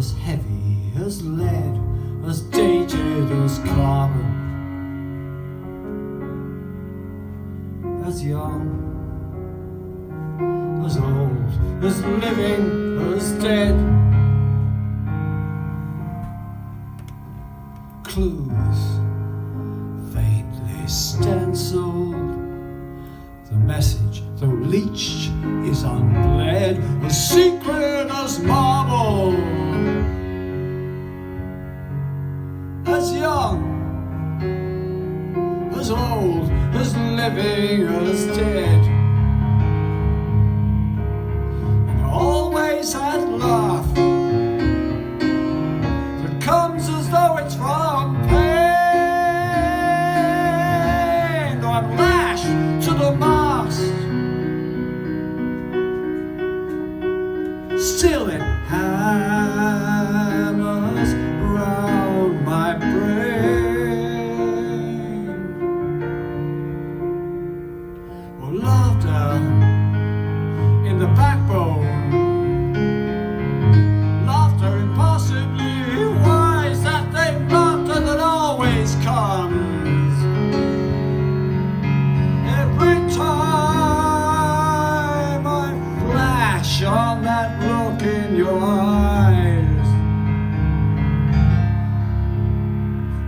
as heavy as lead, as dated as carbon, as young, as old, as living, as dead. Clues faintly stenciled, the message, though leached, is unbled, as secret as marble, as young, as old, as living, as dead. And always that laugh that comes as though it's from pain, though I'm lashed to the mast, still it hammers round my brain. Oh, laughter in the backbone, laughter impossibly wise, that same laughter that always comes every time I flash on that look in your eyes,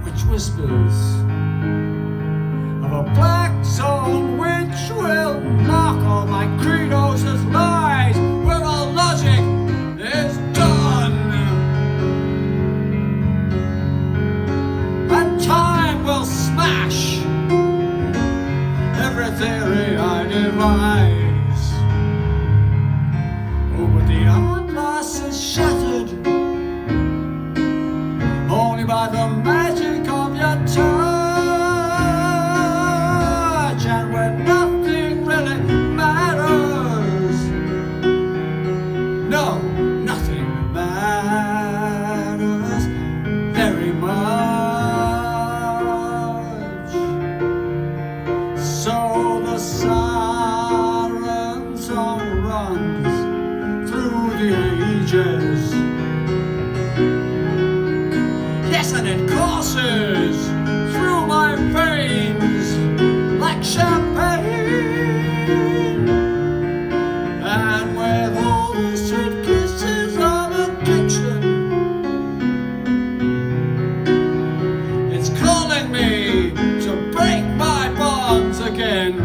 which whispers of a black zone which will knock all my credos as lies, where all logic is done, and time will smash every theory I devise. Oh, but the hourglass is shattered only by the magic of your touch, and when nothing really matters, no, nothing matters very much. So the siren song runs through the ages, yes, and it courses through my veins like champagne, and with all the sweet kisses of addiction, it's calling me to break my bonds again.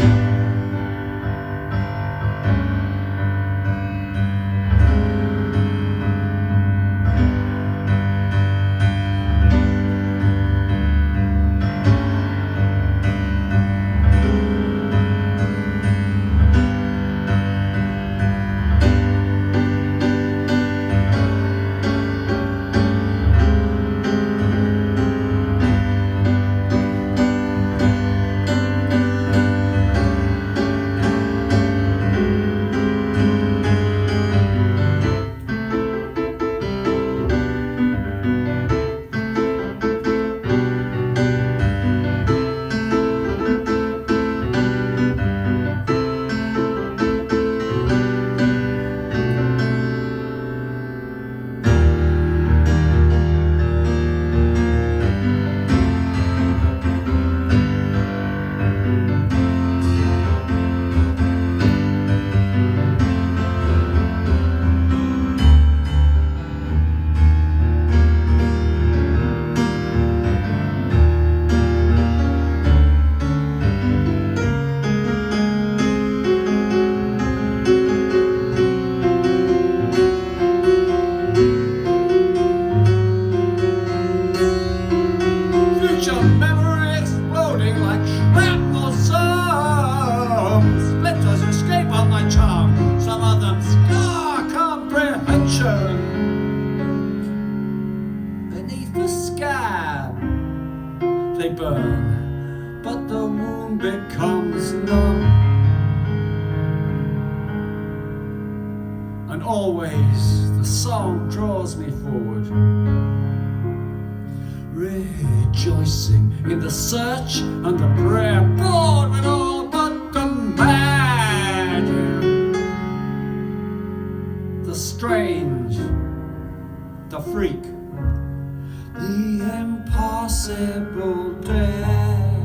Future memory exploding like shrapnel, some splinters escape on my charm, some of them scar comprehension. Beneath the scab they burn, but the wound becomes numb, and always the song draws me forward, rejoicing in the search and the prayer, bored with all but the mad, the strange, the a freak. The impossible dare.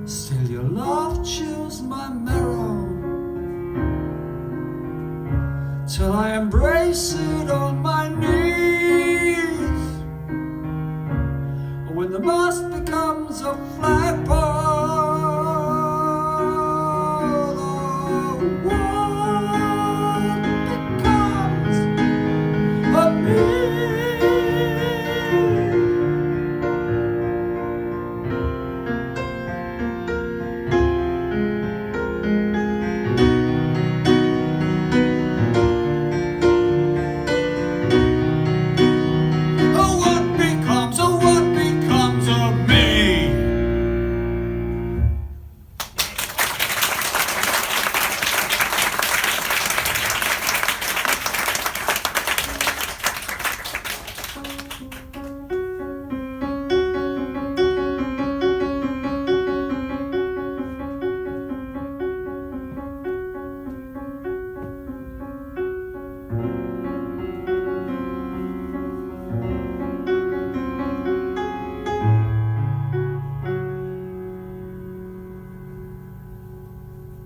Still your love chills my marrow, till I embrace it on my knees. When the mast becomes a flagpole, the world becomes a me.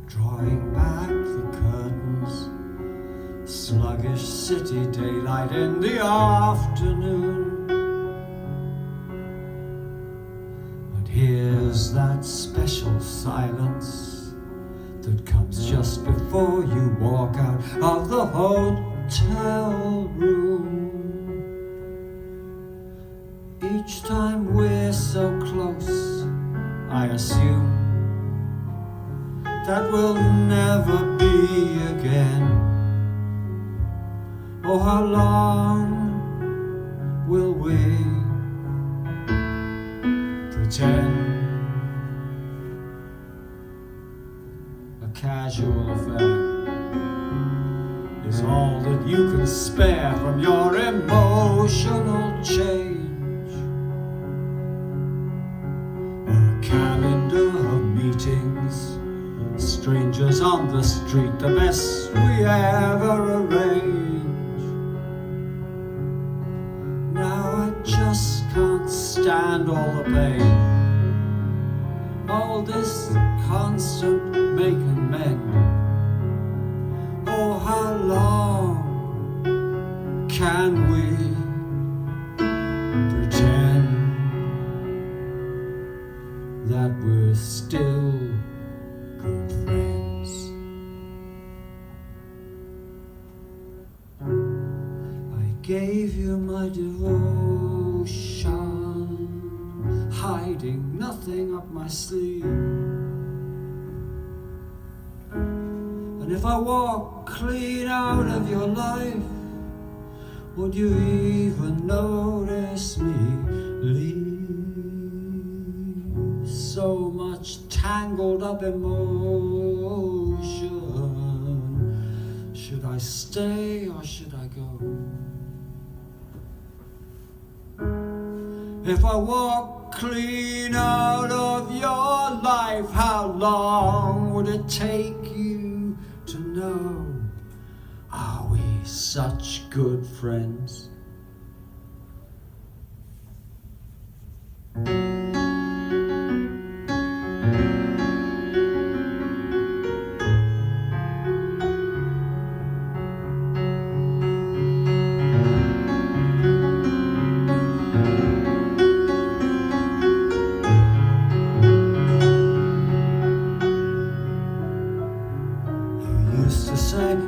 Drawing back the curtains, sluggish city daylight in the afternoon. But here's that special silence that comes just before you walk out of the hotel room. Each time we're so close, I assume that will never be again. Oh, how long will we pretend? A casual affair is all that you can spare from your emotional change. A calendar of meetings, strangers on the street, the best we ever arrange. Now I just can't stand all the pain, all this constant make and mend. Oh, how long can we pretend that we're still good friends? I gave you my devotion, hiding nothing up my sleeve. And if I walk clean out of your life, would you even notice me leave? So much tangled up emotion. Should I stay or should I go? If I walk clean out of your life, how long would it take you to know? Are we such good friends?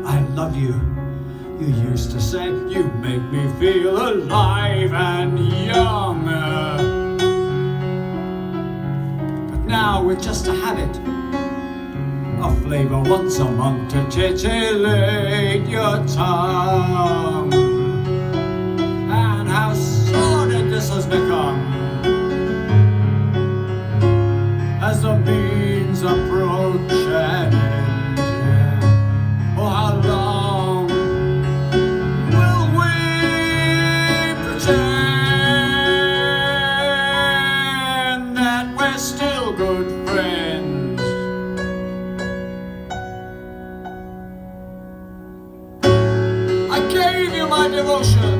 I love you. You used to say you make me feel alive and young. But now it's just a habit, a flavor once a month to titillate your tongue. And how sordid this has become as the means approach an end. Oh, how long will we pretend that we're still good friends? I gave you my my devotion,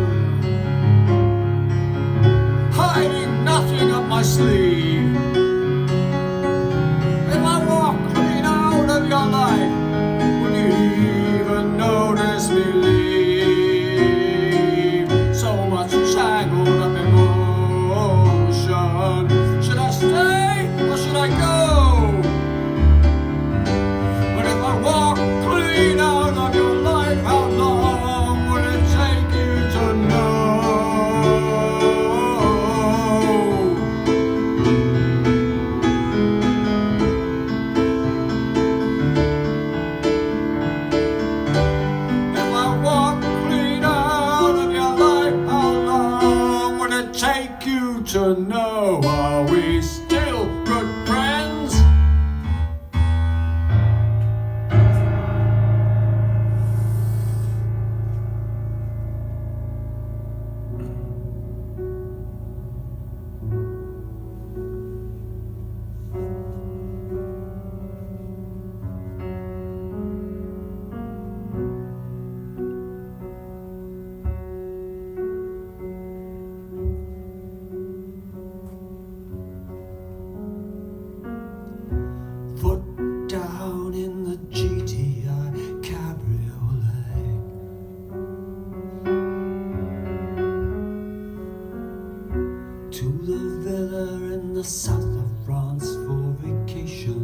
hiding nothing up my sleeve. If I walk clean out of your life, would you even notice me leave? So much tangled up emotion. Should I stay or should I go? But if I walk clean out of your life, how long would it take you to know? If I walk clean out of your life, how long would it take you to know? Are we still good friends? Foot down in the GTI cabriolet, to the villa in the south of France for vacation.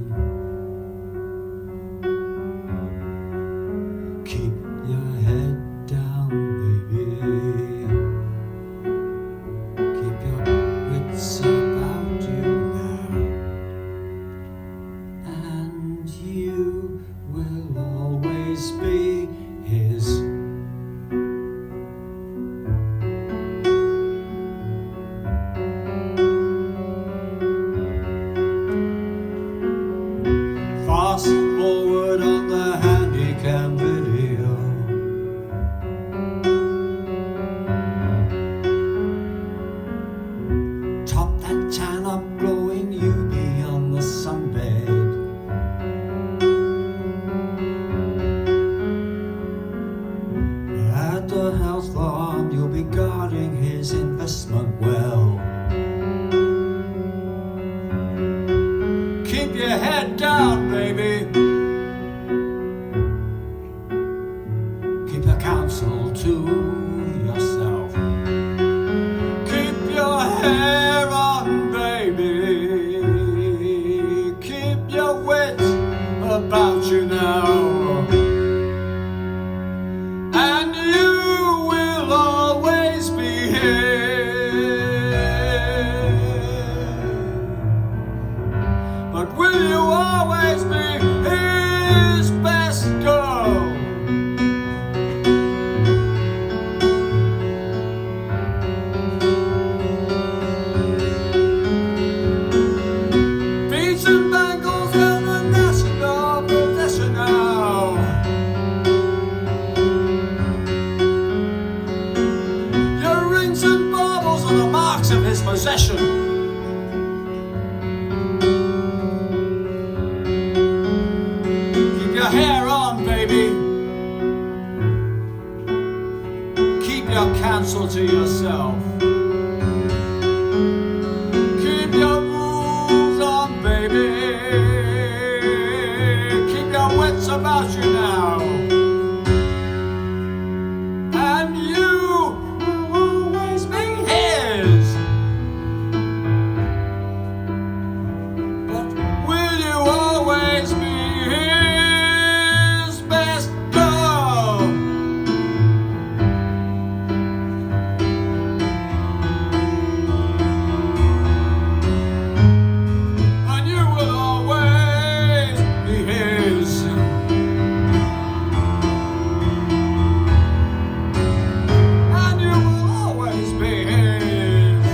Keep your head down, baby. Keep your wits about you now, and you will always be his. Fast forward on the handycam video. Top that tan up, glowing you beyond the sunbed. At the house farm, you'll be guarding his investment well. Keep your head down, baby. Keep your counsel to yourself. Keep your hair on, baby. Keep your wits about you now. And you will always be here. But will you always be his best girl? Beads and bangles and a national possession now. Your rings and baubles are the marks of his possession. Keep your hair on, baby. Keep your counsel to yourself. Keep your rules on, baby. Keep your wits about you now. And you will always be his. But will you always be his best girl? And you will always be his. And you will always be his.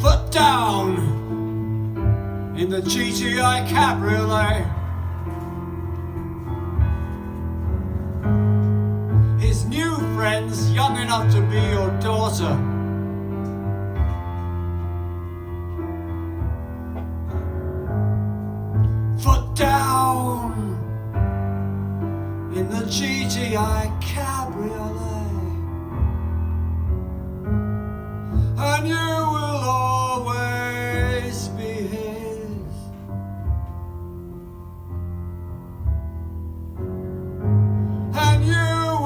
Foot down in the GTI cabriolet. His new friends young enough to be your daughter. Foot GTI cabriolet, and you will always be his. And you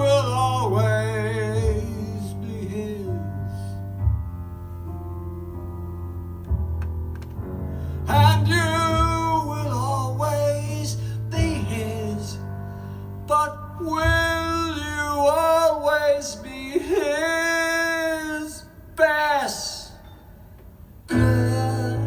will always be his. And you will always be his. But will you always be his best girl?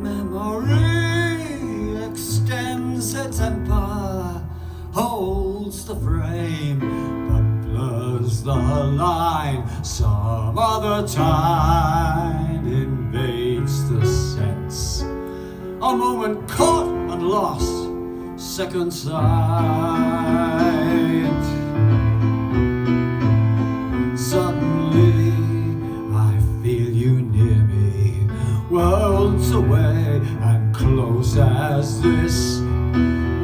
Memory extends its empire, holds the frame, but blurs the line. Some other time invades the sense. A moment caught and lost, second sight. Suddenly I feel you near me, worlds away and close as this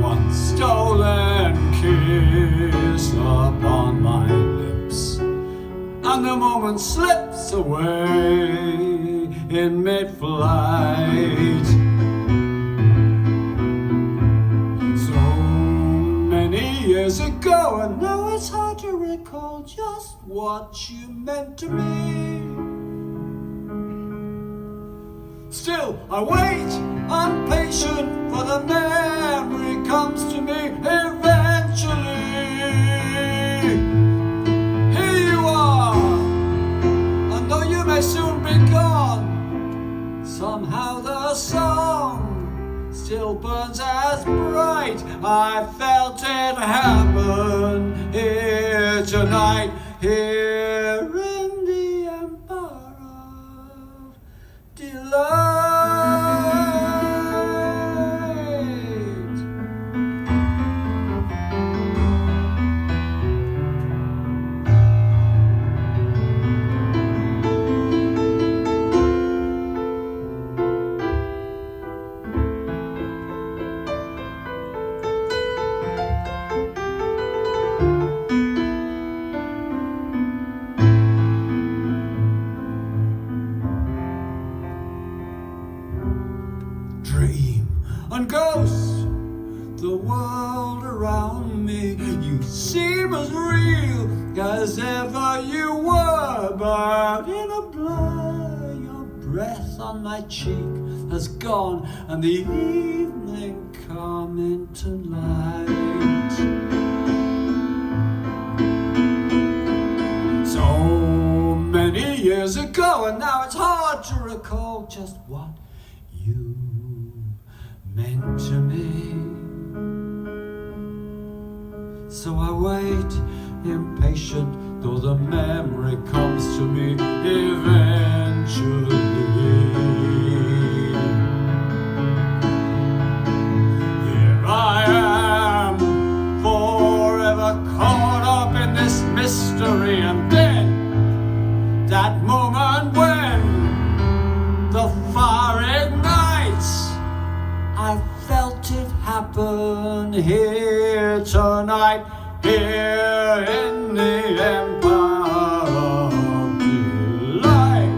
one stolen kiss upon my lips, and the moment slips away in mid-flight. So many years ago, and now it's hard to recall just what you meant to me. Still, I wait, I'm patient, for the memory comes to me eventually. Here you are, and though you may soon be gone, somehow the song still burns as bright. I felt it happen here tonight, here in the Empire of Delight. Dream and ghost the world around me. You seem as real as ever you were, but in a blur your breath on my cheek has gone, and the evening come into light. So many years ago, and now it's hard to recall just what you meant to me. So I wait, impatient, though the memory comes to me eventually. Here I am, forever caught up in this mystery, and then that moment when the fire ignites, I felt it happen here tonight, here in the Empire of Delight.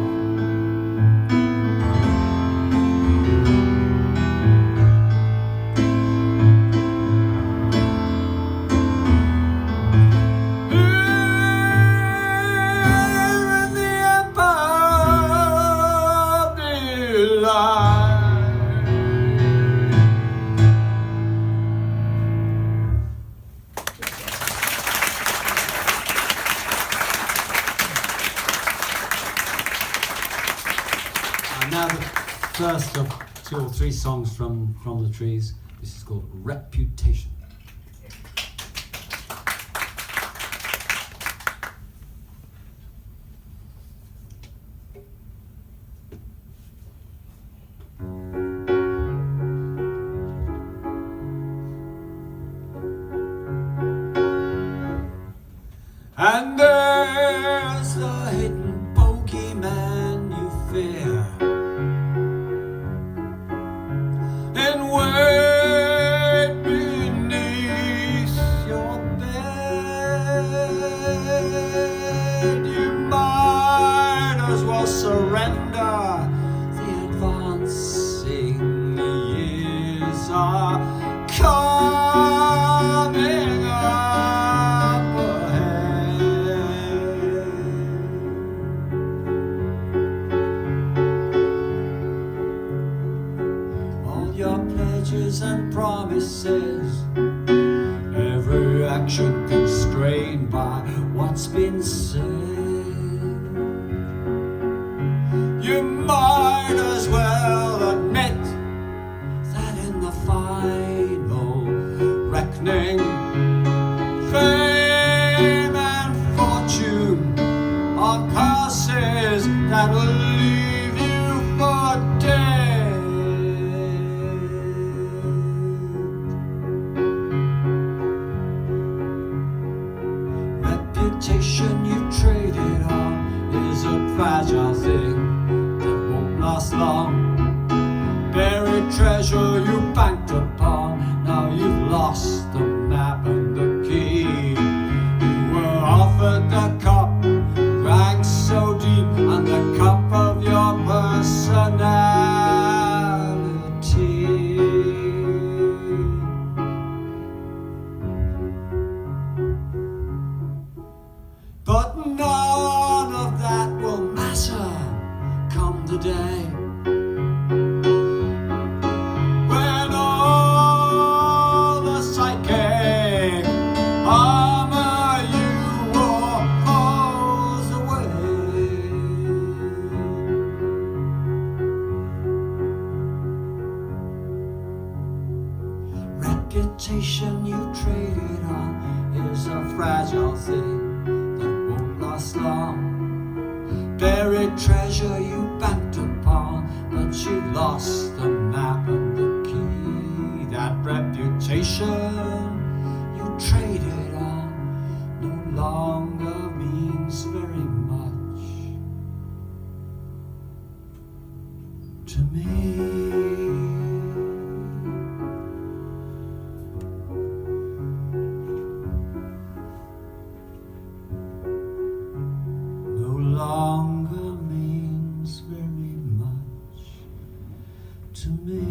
Here in the Empire of Delight. now the first of 2 or 3 songs from the trees. This is called Reputation. And there's the hidden bogeyman you fear, and wait beneath your bed. You might as well surrender. The advancing years are coming up ahead. All your pledges and promises, every action constrained by what's been said. You might as well admit that in the final reckoning, fame and fortune are curses that will leave you for dead. Reputation you traded on is a fragile thing that won't last long. Buried treasure you banked upon, now you've lost the map and the key. You were offered the cup, drank so deep, and the cup of your personality. But none of that will matter come the day when all the psychic armor you wore falls away. Reputation you traded on is a fragile thing that won't last long. Buried treasure you banked upon, but you lost the map and the key. That reputation you traded on no longer means very much to me. Longer means very much to me.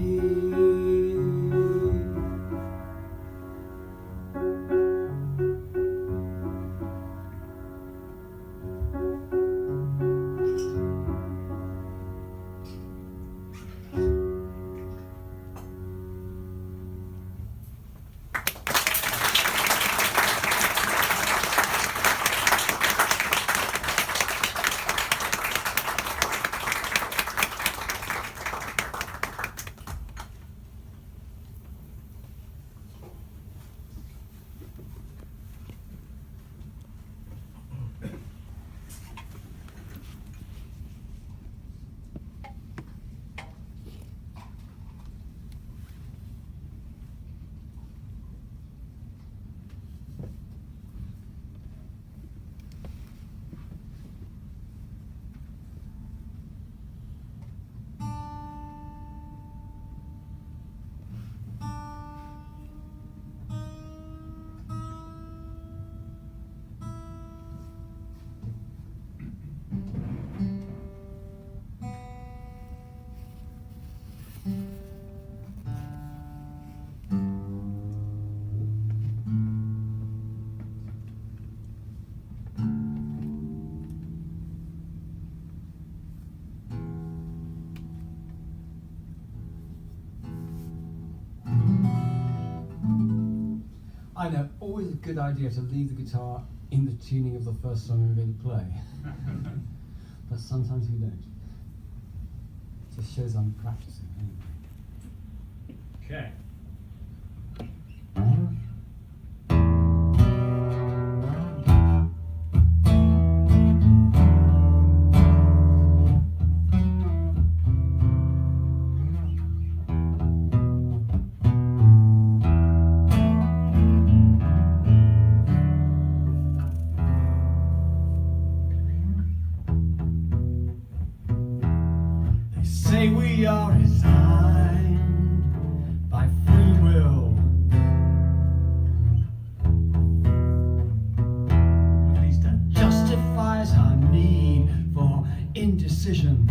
I know, always a good idea to leave the guitar in the tuning of the first song we're going to play. But sometimes we don't. Just shows I'm practicing. Okay. Say we are resigned by free will. At least that justifies our need for indecision.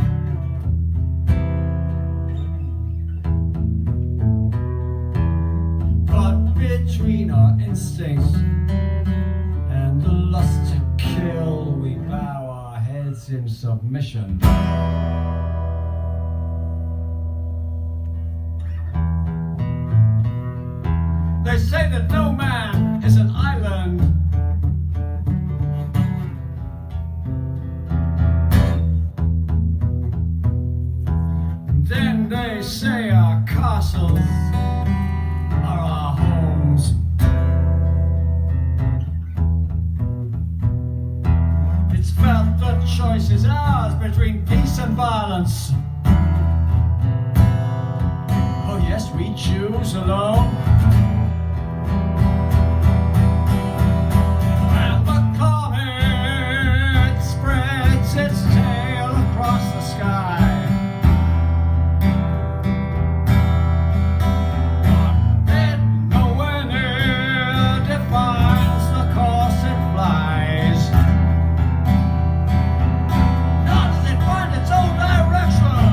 But between our instincts and the lust to kill, we bow our heads in submission. They say that no man is an island. And then they say our castles are our homes. It's felt the choice is ours between peace and violence. Oh yes, we choose alone. Its tail across the sky. It nowhere near defines the course it flies. Nor does it find its own direction.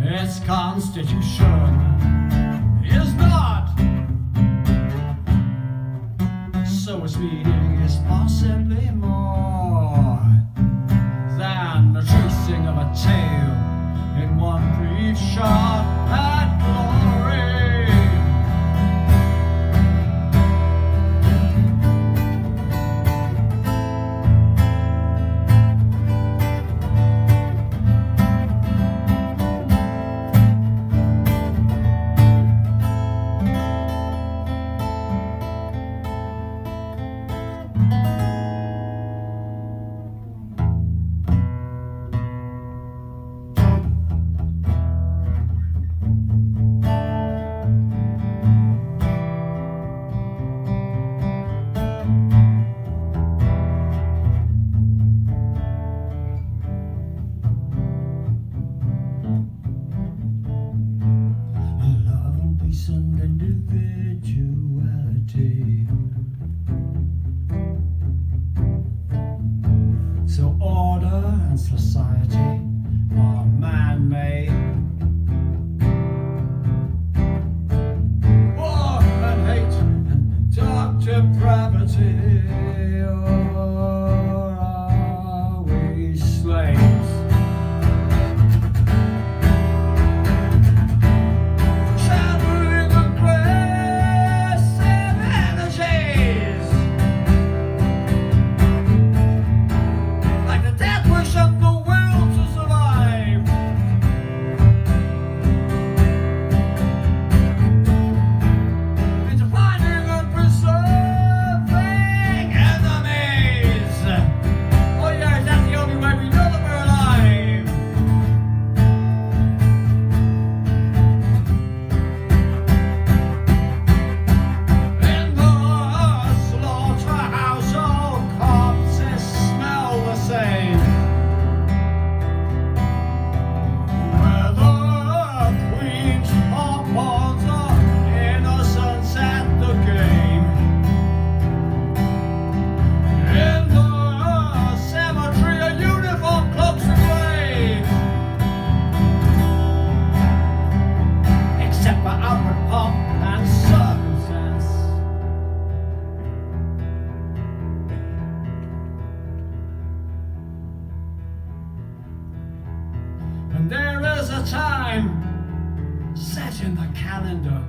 Its constitution is not. So its meaning is possibly more than the tracing of a tale in one brief shot at glory. And there is a time set in the calendar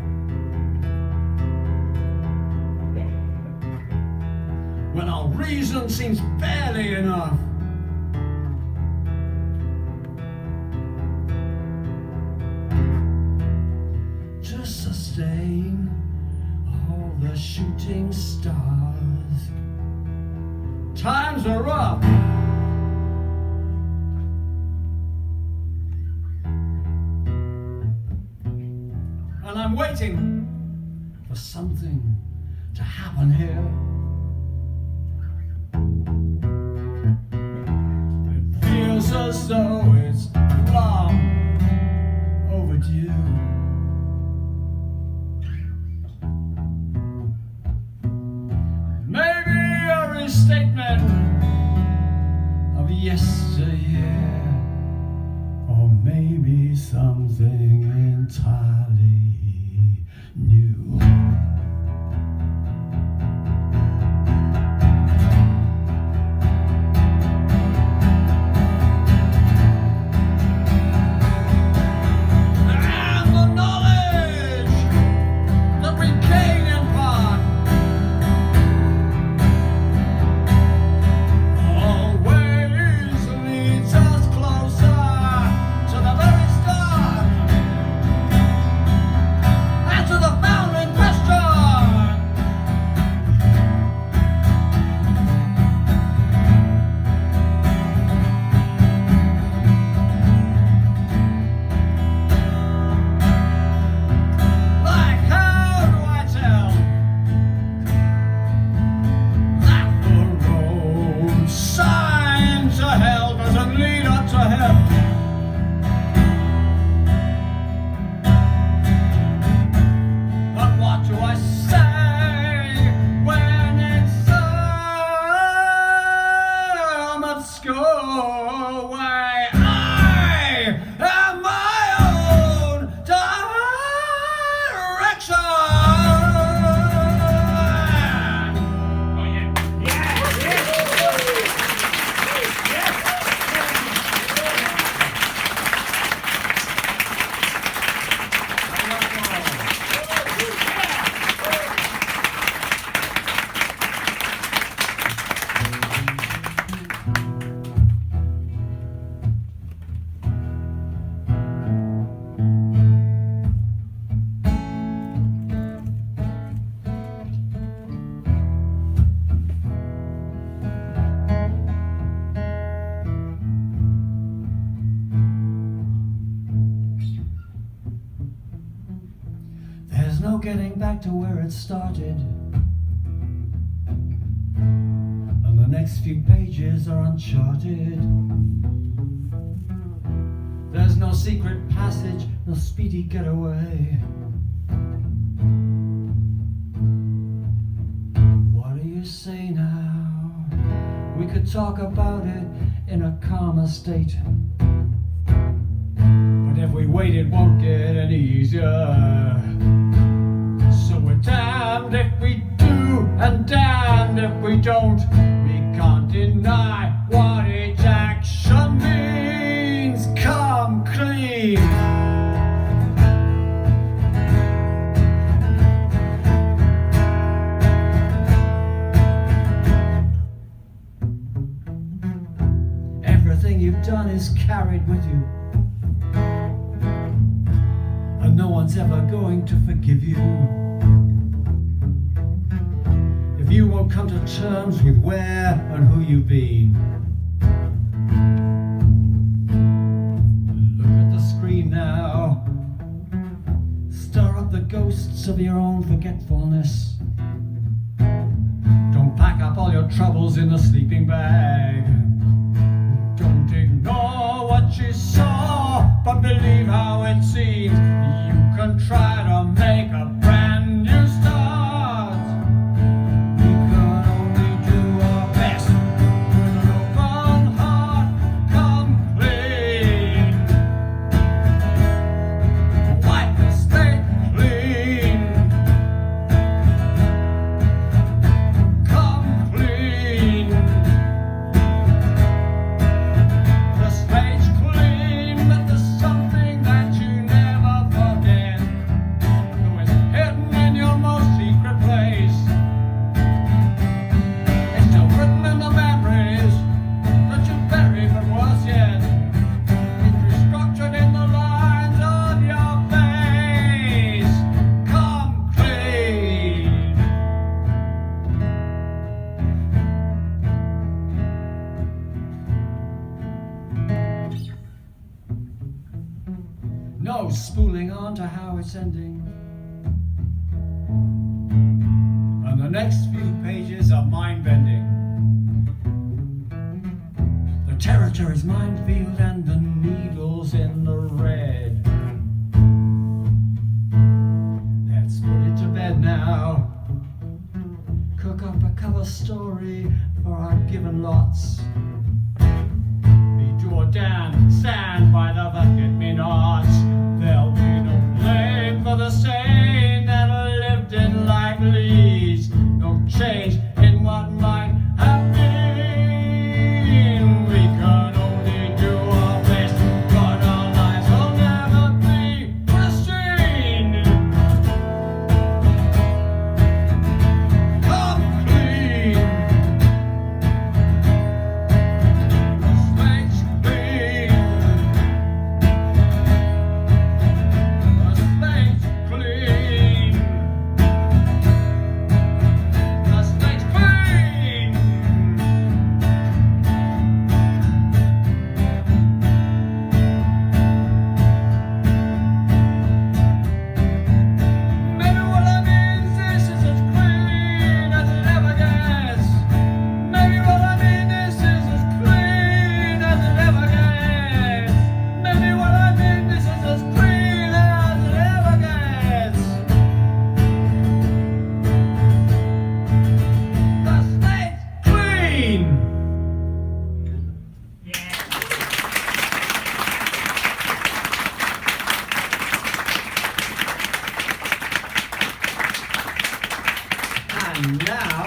when our reason seems barely enough. To sustain all the shooting stars. Times are rough. And I'm waiting for something to happen here. It feels as though it's long overdue. Maybe a restatement of yesteryear, or maybe something entirely new. And the knowledge that we gain in part always leads us closer to the very start and to the founding question. Like, how do I tell that the road sign to hell doesn't lead up to heaven? But what do I say when it's some obscure way? I am my own direction. Oh yeah. There's no getting back to where it started, and the next few pages are uncharted. There's no secret passage, no speedy getaway. What do you say now? We could talk about it in a calmer state, but if we wait it won't get any easier. So we're damned if we do and damned if we don't. We can't deny what each action means. Come clean. Everything you've done is carried with you, and no one's ever going to forgive you if you won't come to terms with where and who you've been. Look at the screen now. Stir up the ghosts of your own forgetfulness. Don't pack up all your troubles in the sleeping bag. Don't ignore what you saw, but believe how it seems. You can try to make a brand new start. We can only do our best with an open heart. Come clean. Wipe the slate clean. Come clean. The slate's clean, but the No spooling on to how it's ending. And the next few pages are mind-bending. The territory's minefield and the needles in the red. Let's put it to bed now. Cook up a cover story for our given lots. Be do or Dan, stand by the forget-me-nots. There'll be no blame for the sane that lived in life leads. No change in what might have been. We can only do our best, but our lives will never be pristine. Come clean. The slate's clean. The slate's clean. The slate's clean. Maybe what I mean is this is as clean as it ever gets. Maybe what I mean is this is as clean as it ever gets. Maybe what I mean this is as clean as it ever gets. The slate's clean. And now,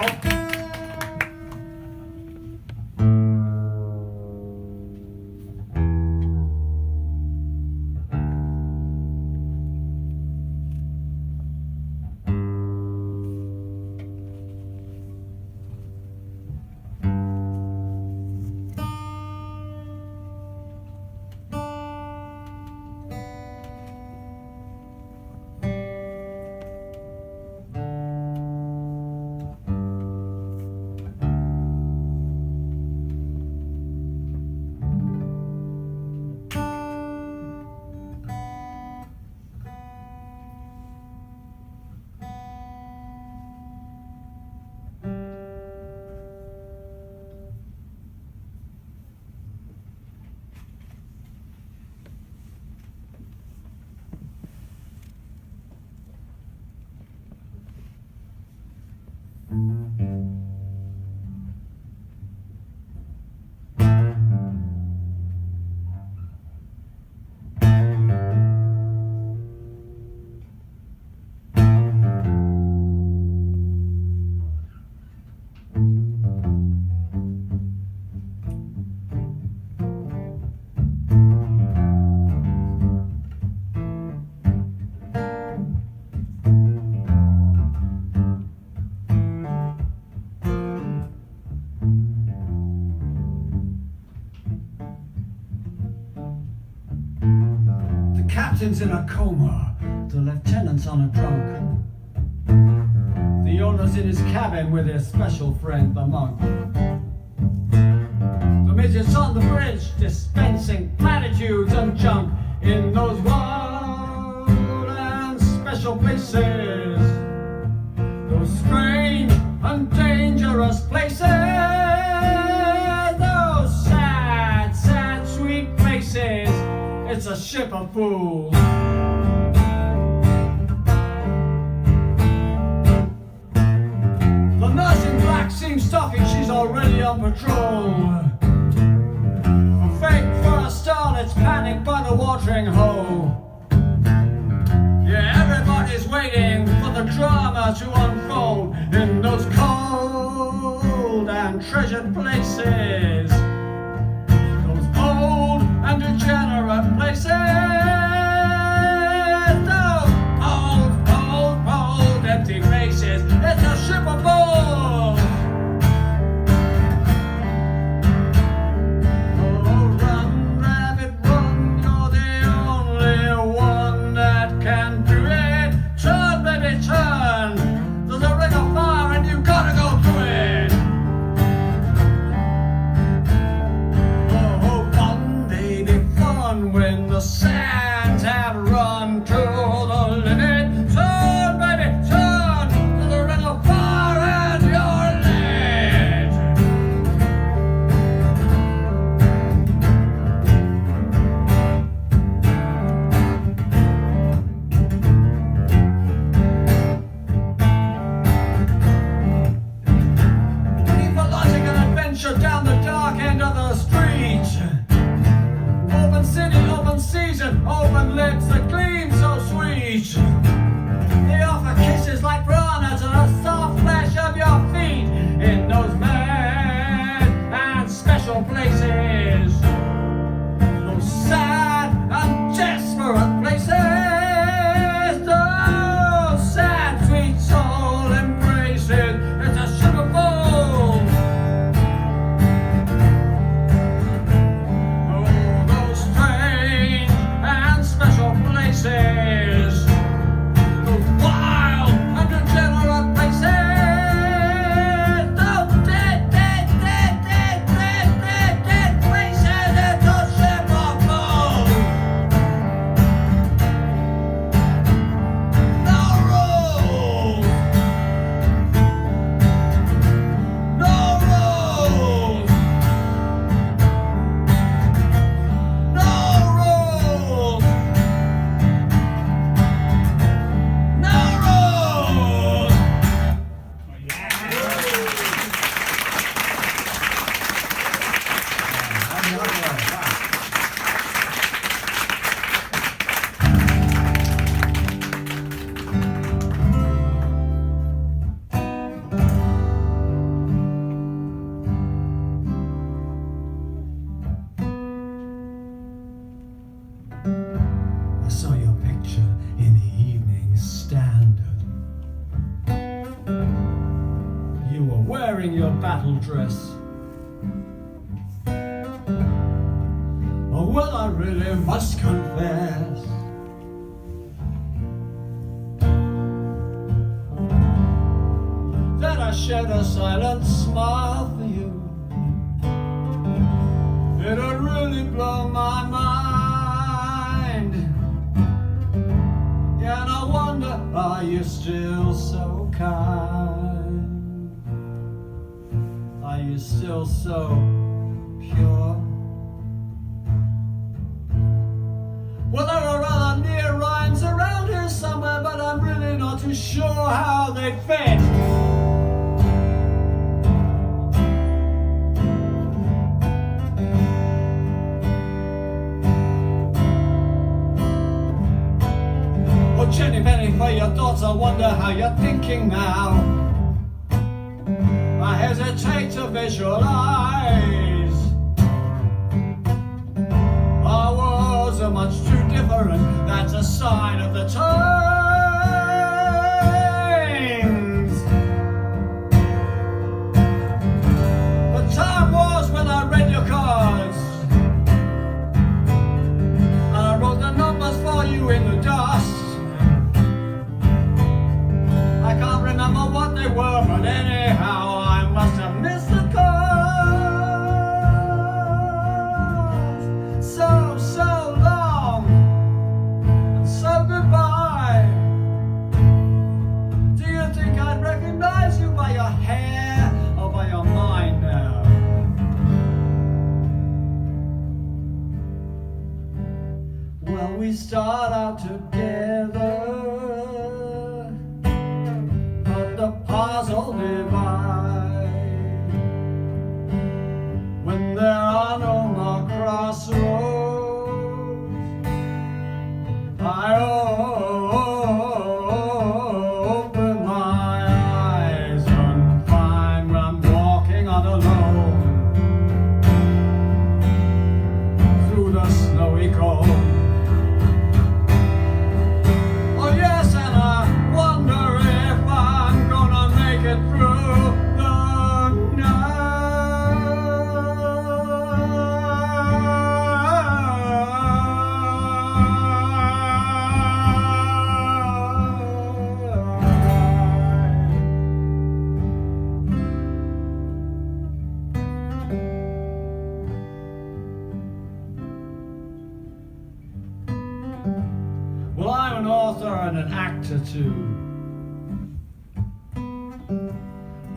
the captain's in a coma, the lieutenant's on a drunk. The owner's in his cabin with his special friend, the monk. The midget's on the bridge, dispensing platitudes and junk in those wild and special places. Those strange and dangerous places. Those sad, sad, sweet places. It's a ship of fools. The nurse in black seems stuffy, she's already on patrol. A fake first starlet's panicked by the watering hole. Yeah, everybody's waiting for the drama to unfold in those cold and treasured places. Those old and degenerate places. Those old, old, old empty faces. It's a ship of fools. Oh, run, rabbit, run. You're the only one that can do it. Turn, baby, turn. There's a ring of fire and you gotta go through it. Oh, run, baby, run. sun when the sands had run to the limit. Turn, baby, turn to the ring of fire and your lead. Leave for logic and adventure down the dark end of the street. Open city, open season, open lips that gleam so sweet. They offer kisses like piranhas and a soft flash of your feet in those mad and special places. Those sad and desperate places. Those sad, sweet soul embraces. It's a sugar bowl. Places, those wild and degenerate places, those dead places in the Shinjuku. No rules, no rules, no rules. I saw your picture in the Evening Standard. You were wearing your battle dress. Oh, well, I really must confess, that I shed a silent smile for you. It'd really blow my mind. Yeah, and I wonder, are you still so kind? Are you still so pure? Well, there are other near rhymes around here somewhere, but I'm really not too sure how they fit. Oh, Jenny Penny, for your thoughts, I wonder how you're thinking now. I hesitate to visualize. Our worlds are much too different. That's a sign of the times. The time was when I read your cards, and I wrote the numbers for you in the dust. I can't remember what they were, but anyhow, I must have missed the cards. So long, and so goodbye. Do you think I'd recognize you by your hair or by your mind now? Well, we start out together, the puzzle divide. When there are no more crossroads, I open my eyes and find I'm walking on alone through the snowy cold. Oh yes, and I wonder if I'm gonna make it through the night. an author and an actor too.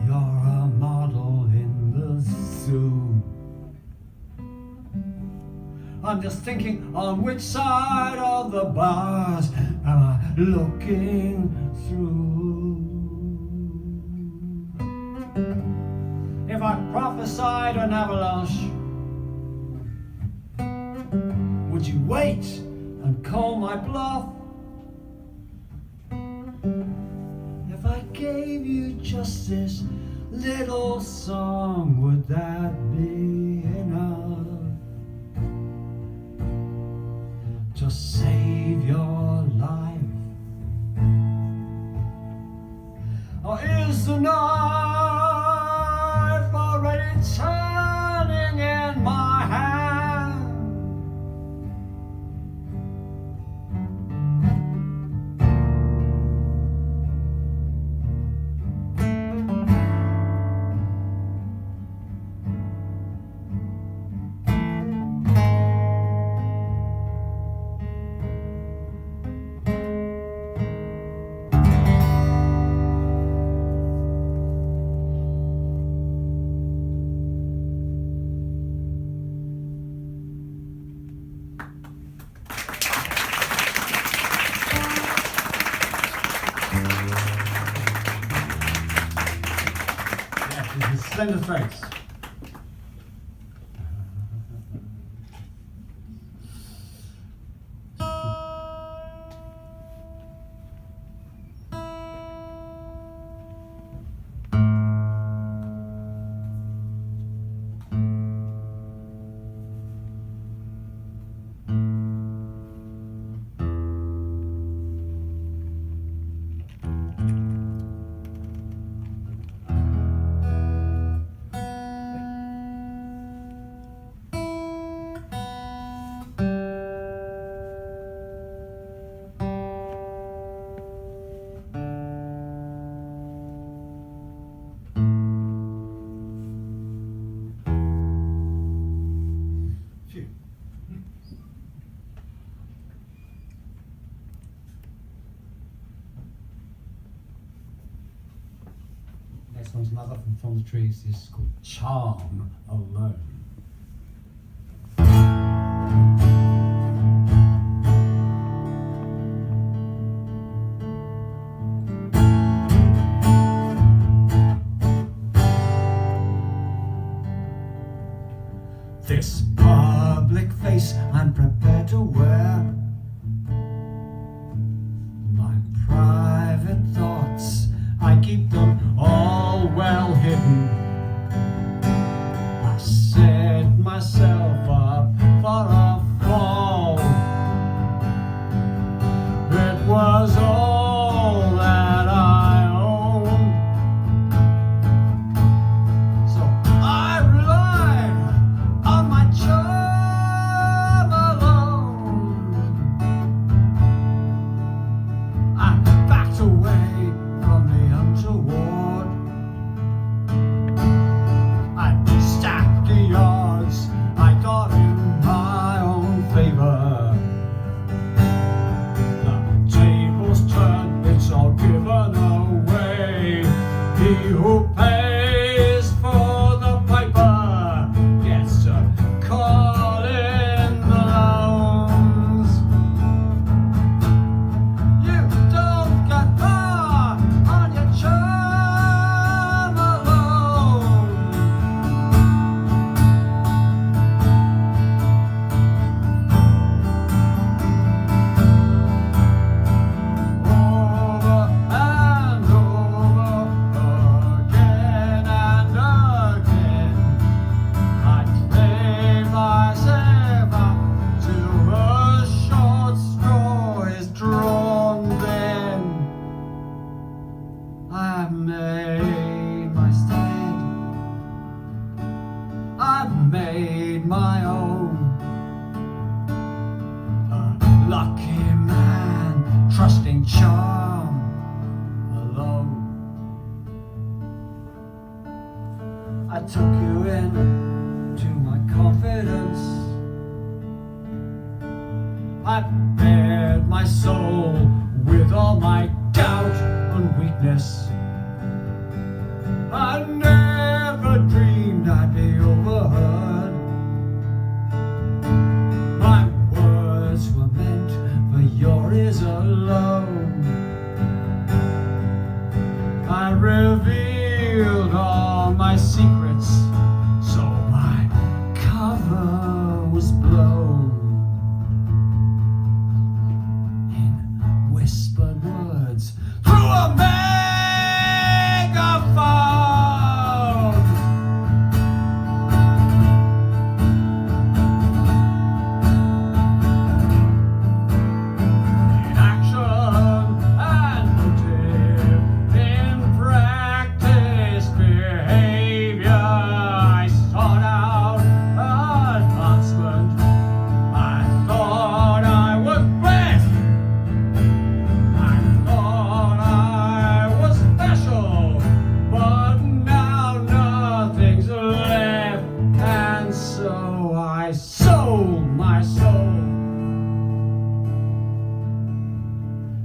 You're a model in the zoo. I'm just thinking, on which side of the bars am I looking through? If I prophesied an avalanche, would you wait and call my bluff? If I gave you just this little song, would that be enough to save your life? Or is the knife already turning in my hand? Slender Threads. Next one's another from the Trees. This is called Charm Alone. This public face I'm prepared to wear, my private thoughts, I keep them all well hidden. I set myself up for a fall. It was all that I owned, so I relied on my charm alone. I backed away from the untoward. I stacked the odds I got in my own favor. The tables turned, it's all given away. He who pays for the piper gets a call in the loans. You don't get far on your charm alone. Over and over, again and again, I trade myself up till a short straw is drawn. Then I've made my stand, I've made my own. A lucky man, trusting charm alone. I took you in to my confidence. I bared my soul with all my doubt and weakness. I never dreamed I'd be overheard. My words were meant for your ears alone. I revealed all my secrets, so my cover was blown. In whispered words through a megaphone. In action and motive, in practice behavior, I sought out advancement. I thought I was best. I thought I was special, but now nothing's left, and so I sold my soul.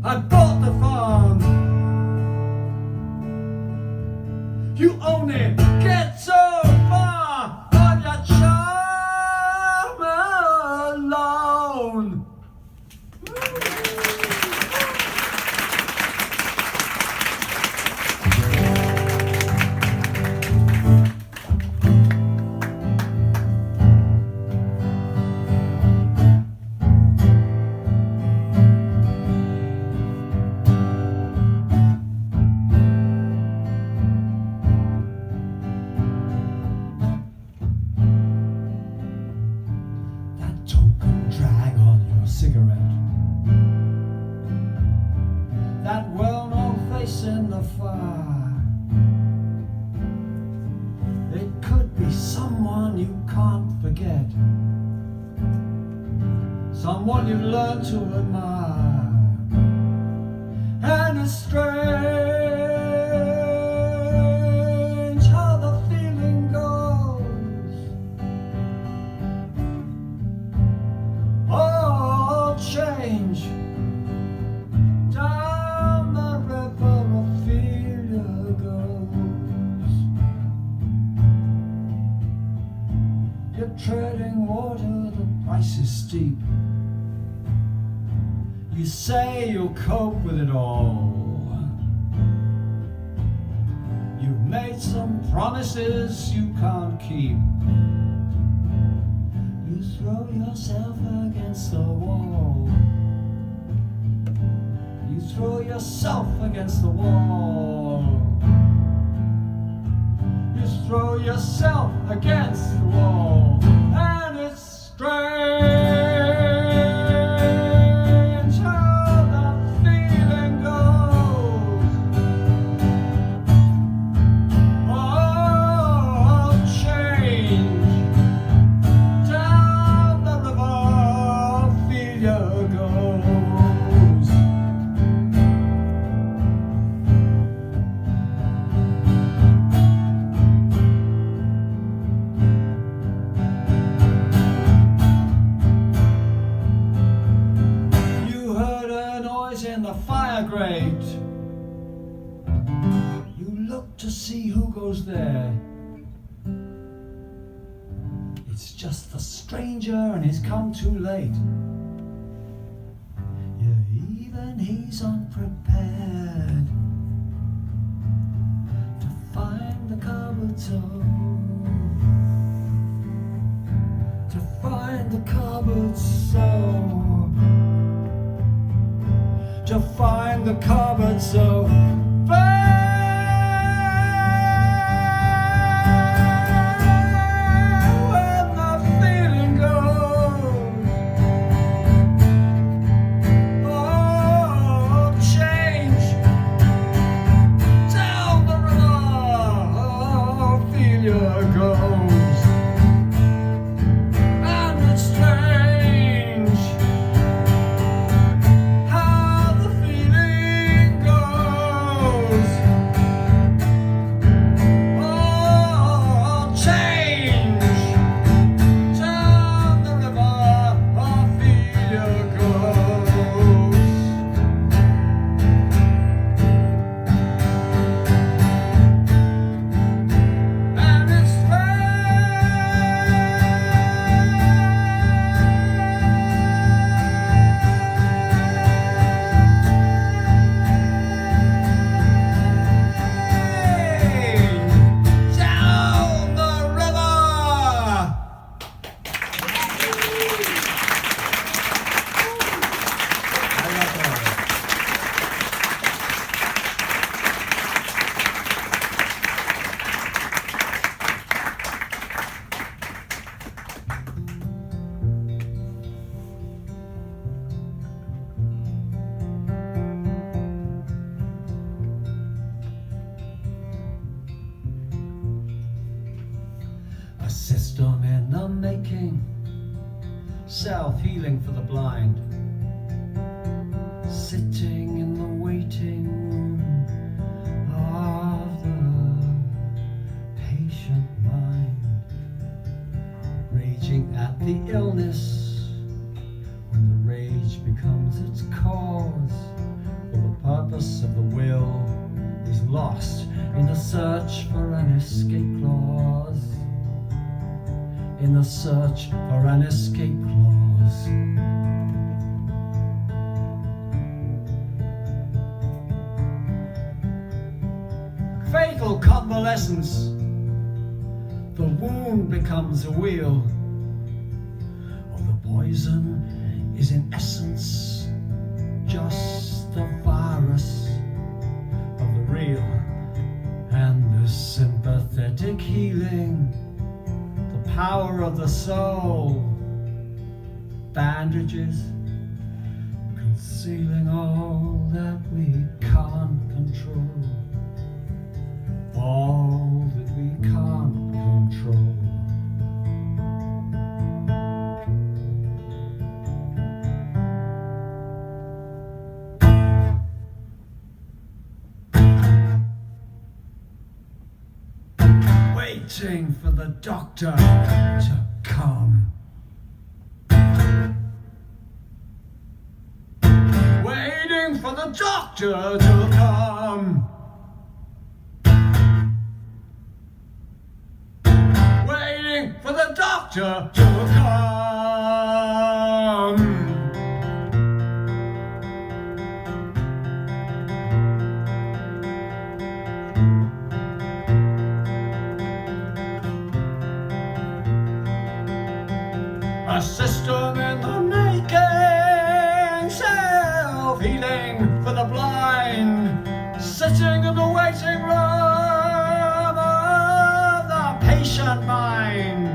I bought the farm. You only get so far on your charm alone. That token drag on your cigarette, that well-known face in the fire, it could be someone you can't forget, someone you've learned to admire. And it's strange how the feeling goes. All change down the river Ophelia goes. You're treading water, the price is steep. You say you'll cope with it all. You've made some promises you can't keep. You throw yourself against the wall. You throw yourself against the wall. You throw yourself against the wall. And it's strange how that feeling goes. All change down the river Ophelia goes. You heard a noise in the fire grate. You look to see who goes there. It's just the stranger and he's come too late. Yeah, even he's unprepared to find the cupboard toe. To find the cupboard so. To find the cupboard so. When the feeling goes. Oh, change down the river Ophelia goes. And it's strange how the feeling goes. walking, self-healing for the blind, sitting in the waiting room of the patient mind, raging at the illness when the rage becomes its cause, for the purpose of the will is lost in the search for an escape clause, in the search for an escape clause. Fatal convalescence, the wound becomes a wheel, or the poison is in essence just a virus of the real, and the sympathetic healing, the power of the soul, bandages concealing all that we can't control, all that we can't control. Waiting for the doctor to come. Waiting for the doctor to come. Waiting for the doctor to come. A system in the making, self-healing for the blind, sitting in the waiting room of the patient mind.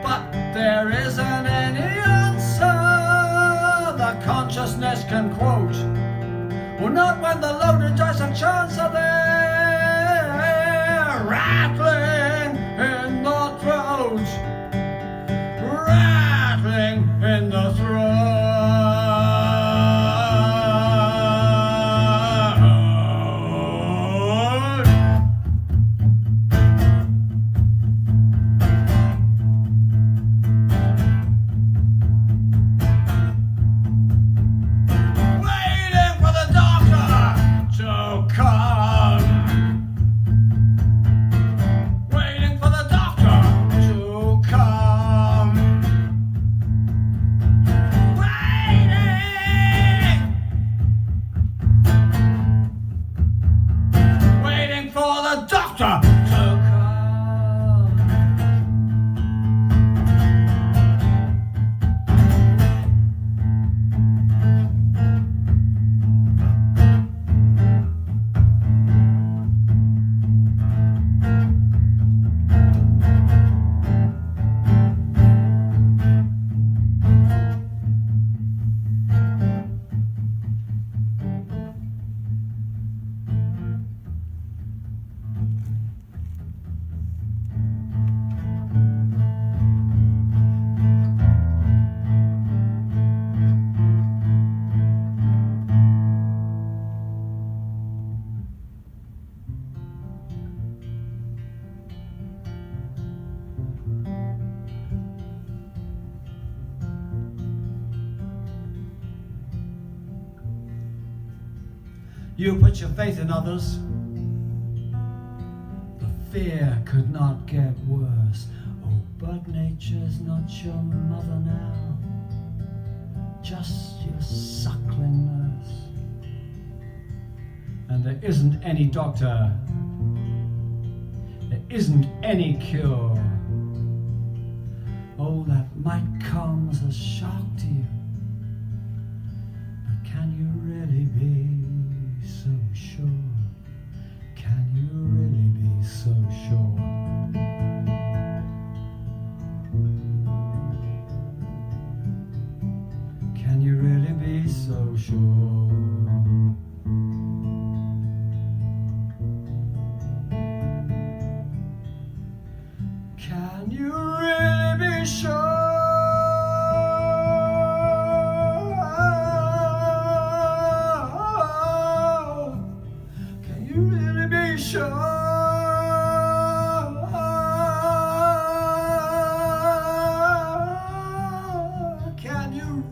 But there isn't any answer the consciousness can quote, well, not when the loaded dice of chance are there, rattling in the throat. Rattling in the throat. Waiting for the doctor to come. Waiting for the doctor to come. Waiting for the doctor to come. You put your faith in others. The fear could not get worse. Oh, but nature's not your mother now, just your suckling nurse. And there isn't any doctor, there isn't any cure. Oh, that might come as a shock to you, but can you really be so sure? Can you really be so sure? Can you really be so sure? Can you really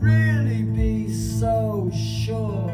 really be so sure?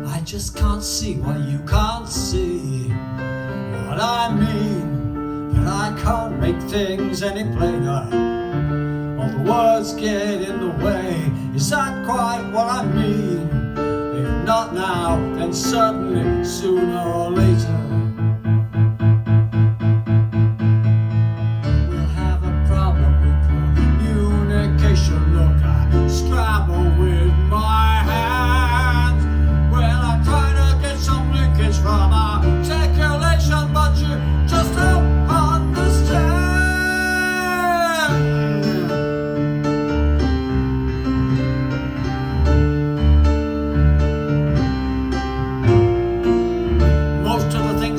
I just can't see what you can't see. What I mean, that I can't make things any plainer. All the words get in the way. Is that quite what I mean? If not now, then certainly sooner or later. We'll have a problem with communication. Look, I scrabble with my hands when I try to get some linkage from articulation, but you just don't understand. Most of the things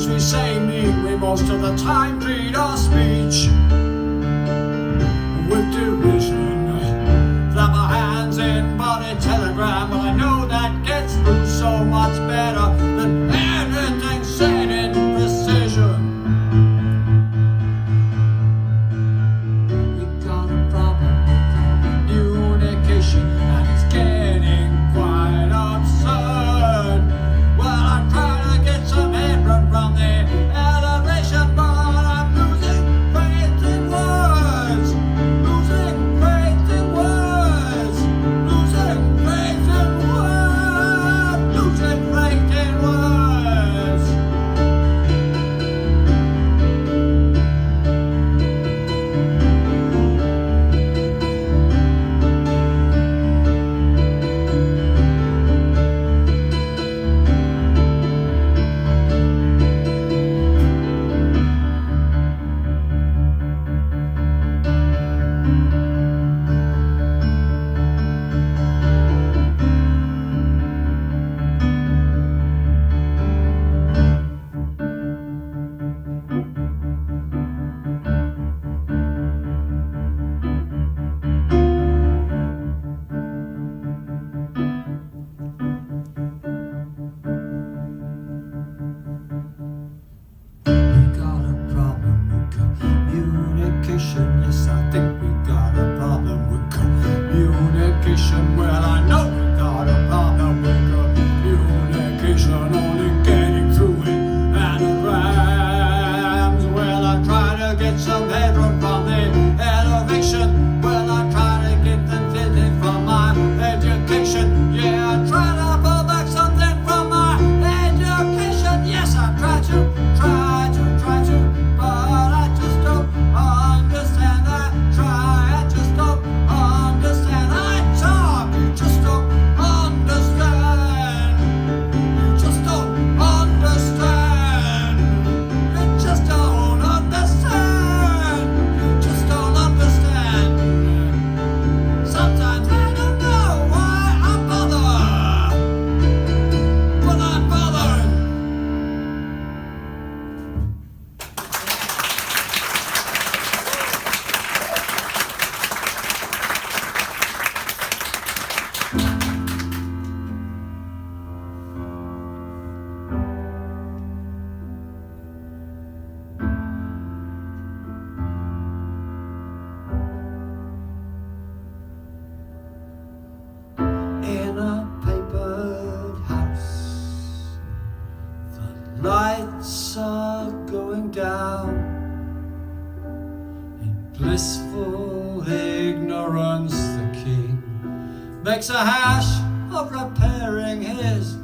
makes a hash of repairing his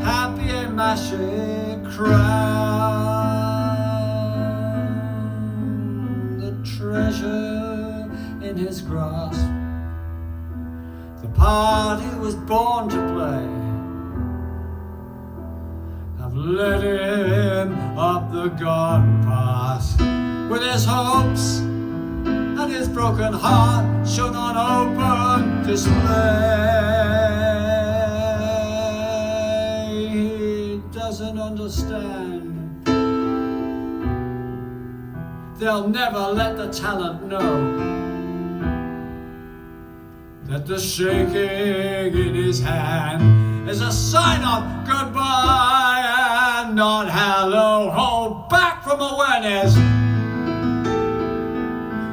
papier-mâché crown. The treasure in his grasp, the part he was born to play, have led him up the garden path with his hopes and his broken heart shown on open display. He doesn't understand. They'll never let the talent know that the shaking in his hand is a sign of goodbye and not hello. Hold back from awareness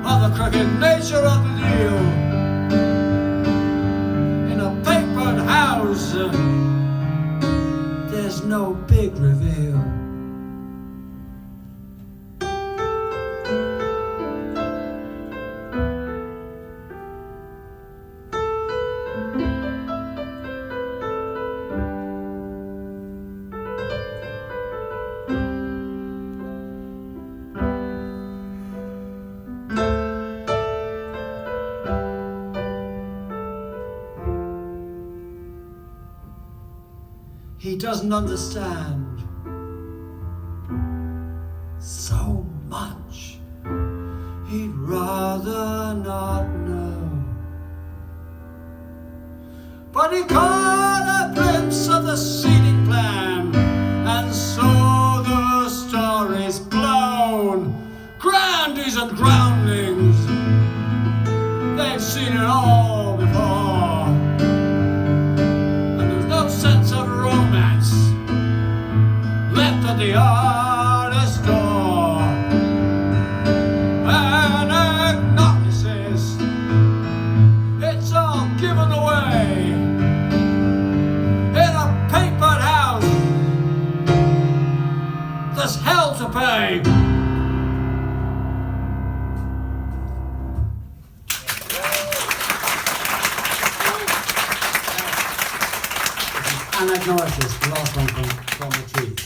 of the crooked nature of the deal. In a papered house, there's no big reveal. He doesn't understand so much. He'd rather not know. But he caught a glimpse of the seating plan, and so the story's blown. Grandies and groundlings, they've seen it all before. Sense of romance left at the artist's door. An agnosis, it's all given away in a papered house. There's hell to pay. Anagnosis, the last one from the trees.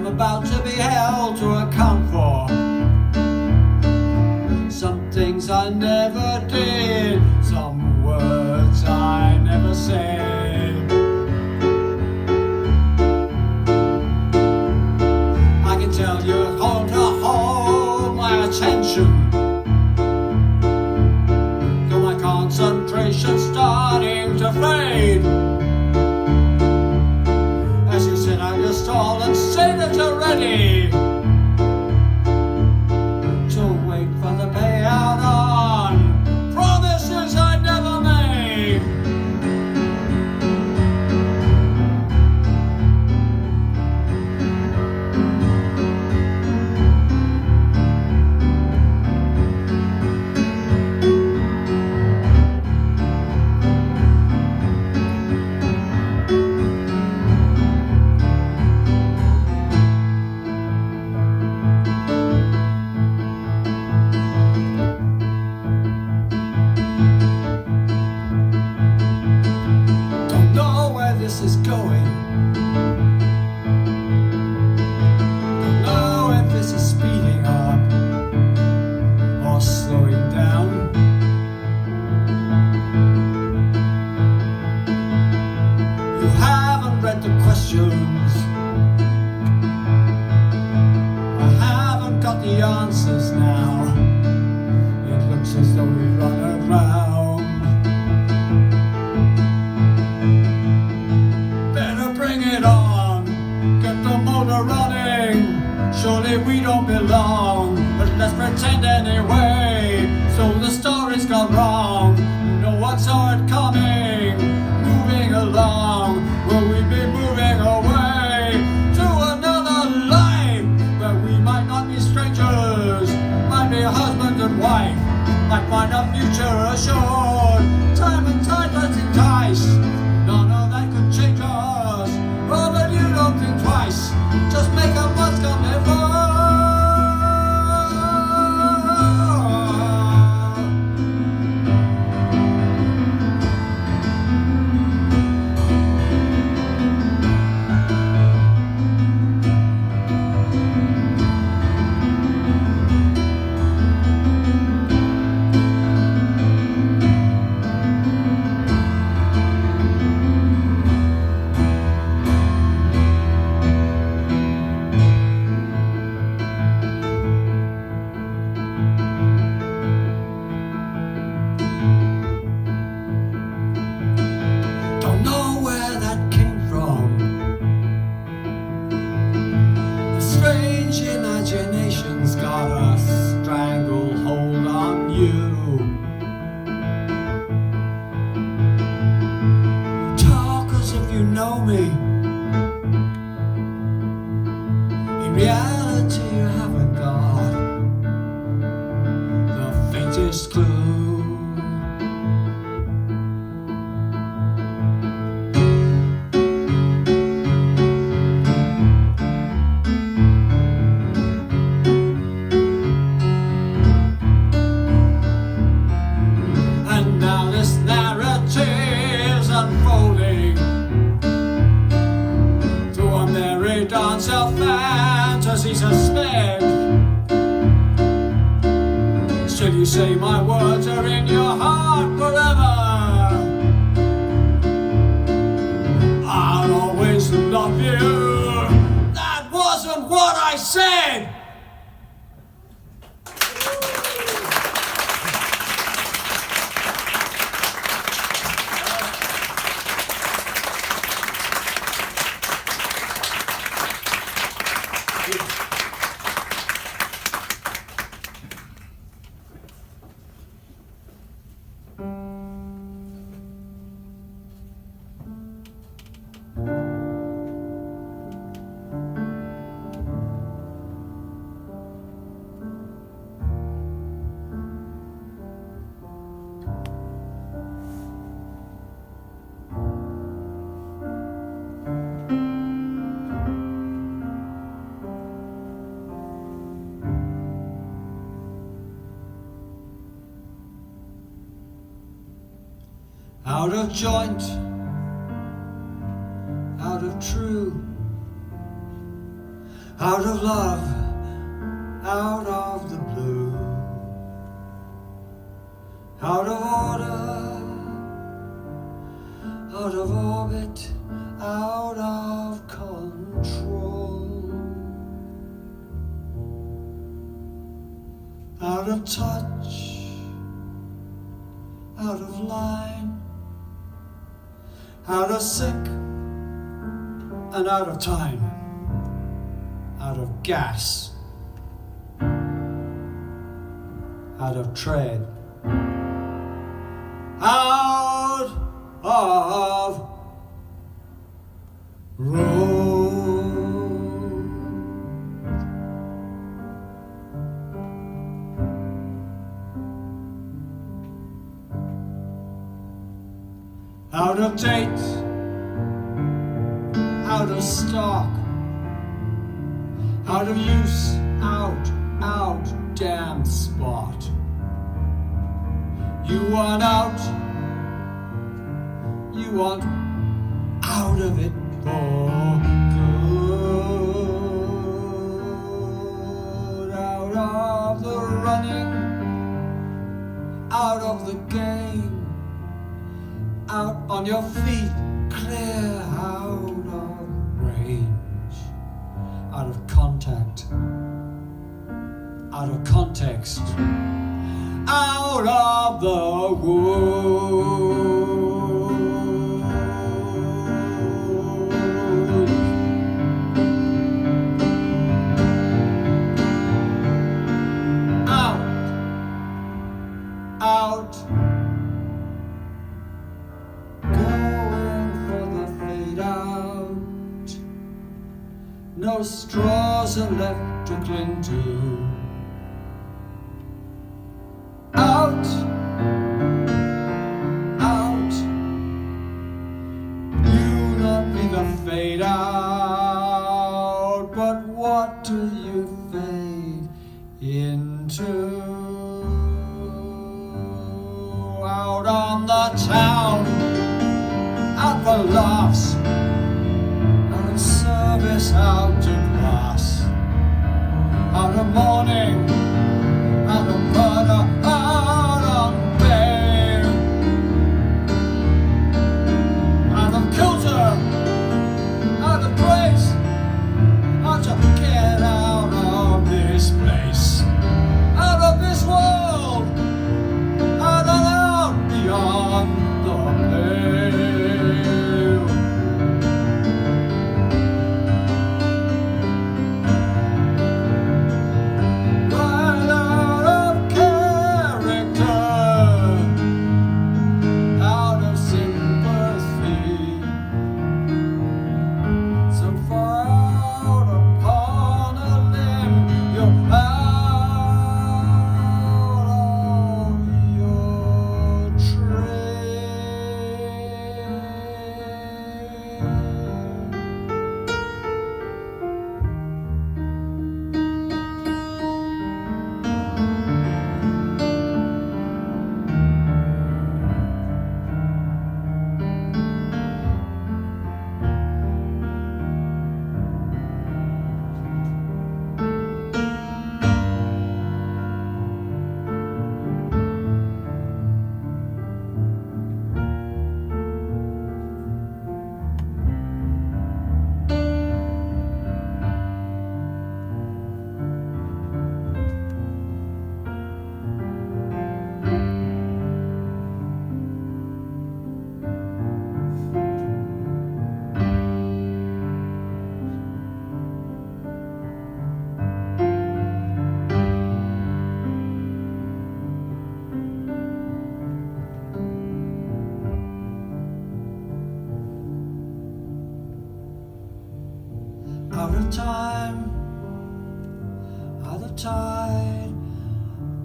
About to be held to account for some things I never did, some words I never said. I can tell you're going to hold my attention, though my concentration's starting to fade. As you sit on your stall and say that you're ready to wait for the payout on promises I never made. This is going. Don't know if this is speeding up or slowing down. You haven't read the questions got the answers now. It looks as though we've run aground. Better bring it on, get the motor running. Surely we don't belong, but let's pretend anyway. So the story's gone wrong, no one saw it coming. Moving along, will we be moving away to another life where we might not be strangers, might be husband and wife, might find our future assured. Time and tide let's entice, none of that could change us. Oh, but you don't think twice, just make up what's come before. Imagination's got a stranglehold on you. You talk as if you know me. In reality you haven't got the faintest clue. Unfolding through a merry dance of fantasy suspend. Still you say my words are in your heart forever. I'll always love you. That wasn't what I said. Out of joint, out of true, out of love, out of the blue, out of order, out of orbit, out of control, out of touch, out of line, out of sync and out of time, out of gas, out of tread, out of road. Out of date, out of stock, out of use, out, damn spot. You want out of it for good. Out of the running, out of the game, out on your feet, clear out of range, out of contact, next out of the woods. Out, going for the fade out. No straws are left to cling to. Out, out, you not be the fade out, but what do you fade into? Out on the town, out for laughs, out of service, out to class, out of mourning, out of murder, out on bail, out of kilter, out of grace, out to get out of this place, out of this world, out and out beyond the pale. Right out of character, out of sympathy, so far out upon a limb, you're out of your out of time, out of tide,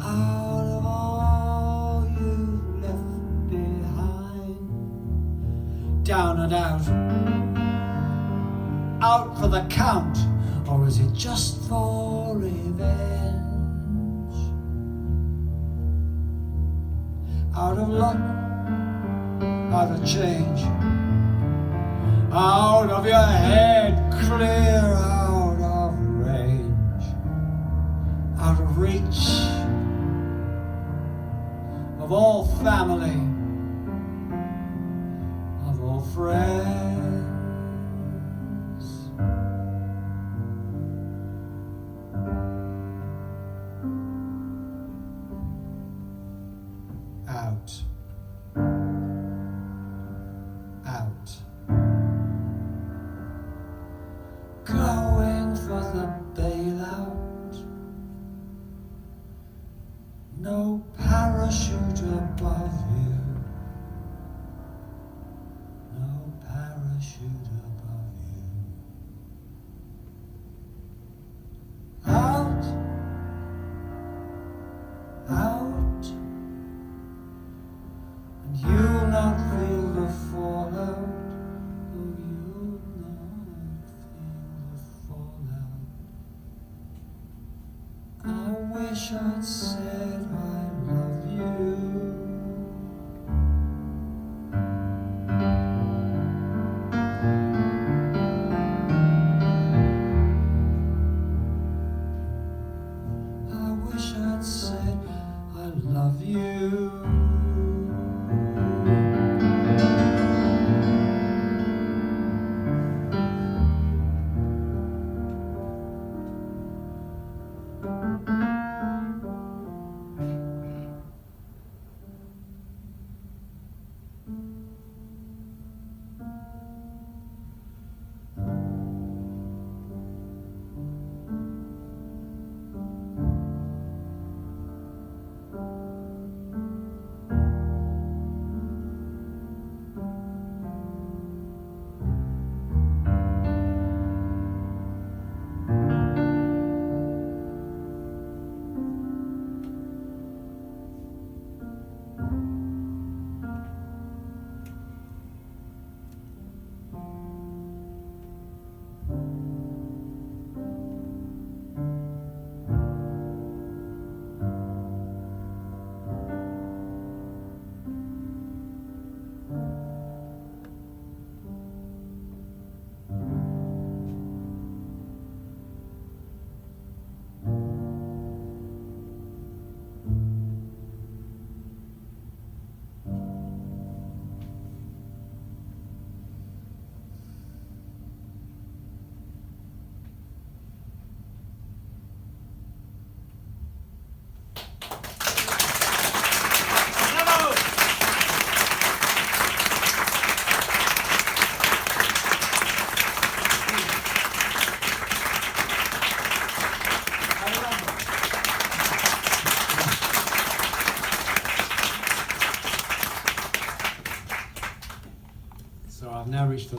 out of all you left behind. Down and out for the count, or is it just for revenge? Out of luck, out of change, out of your head, clear out of range, out of reach of all family, of all friends. Out, out. Going for the bailout. No parachute above you. No parachute above you. Out, out, and you'll not feel the fallout. Oh, you'll not feel the fallout. I wish I'd said I love you. I wish I'd said I love you.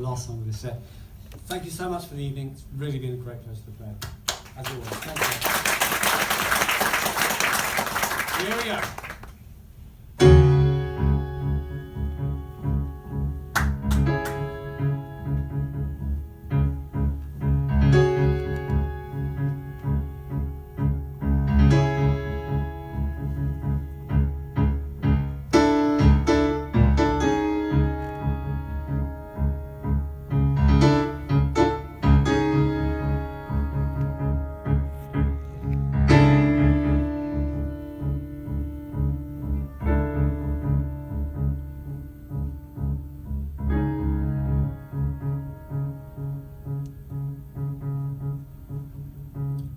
last song of this set. Thank you so much for the evening. It's really been a great pleasure to play. As always, thank you. Here we go.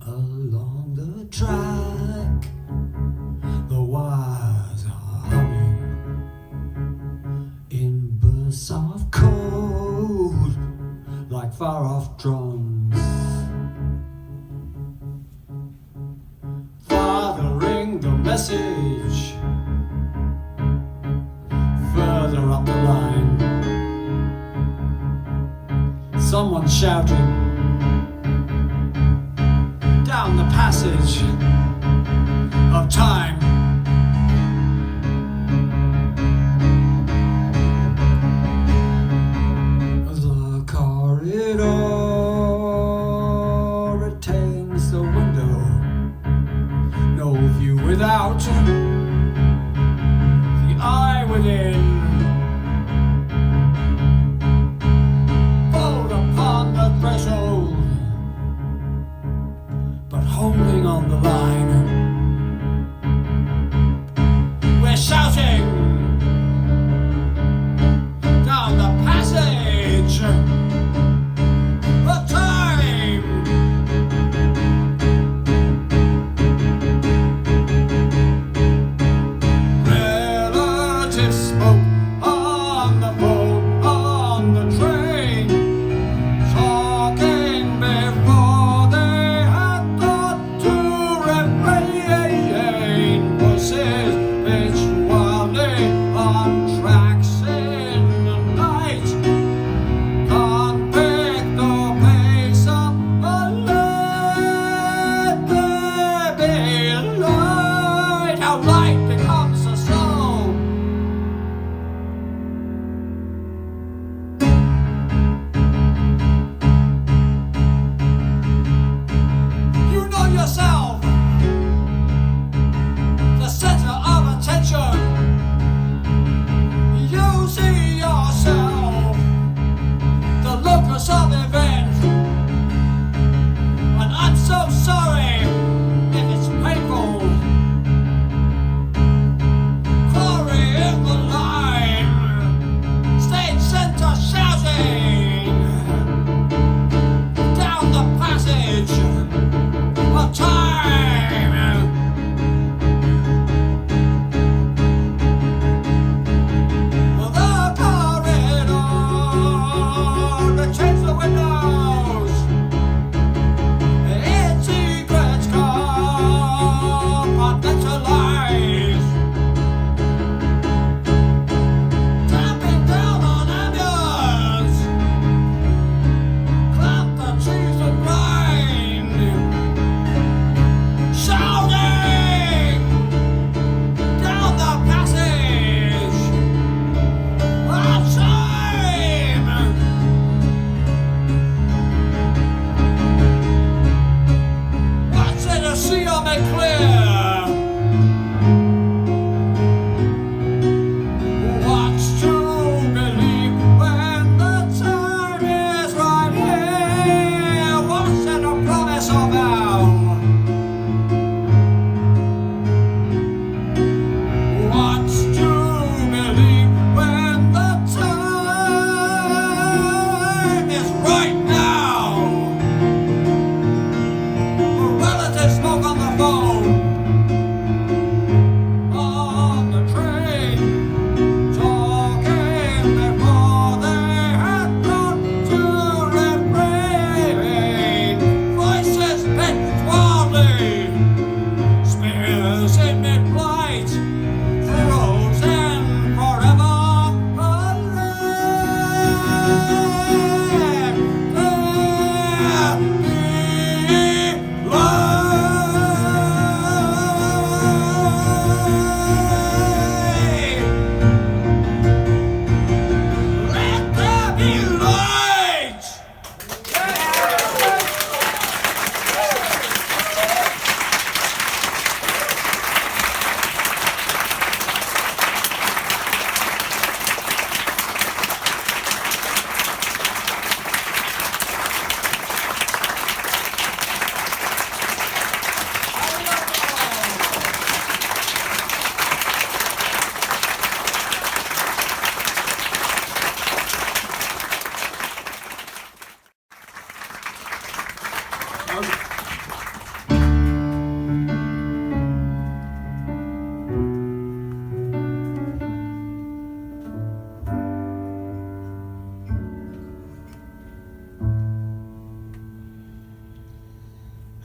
Along the track, the wires are humming in bursts of cold, like far-off drums, fathering the message further up the line. Someone shouting down the passage of time. The corridor retains the window, no view without, the eye within. Bold upon the threshold, but holding on the line.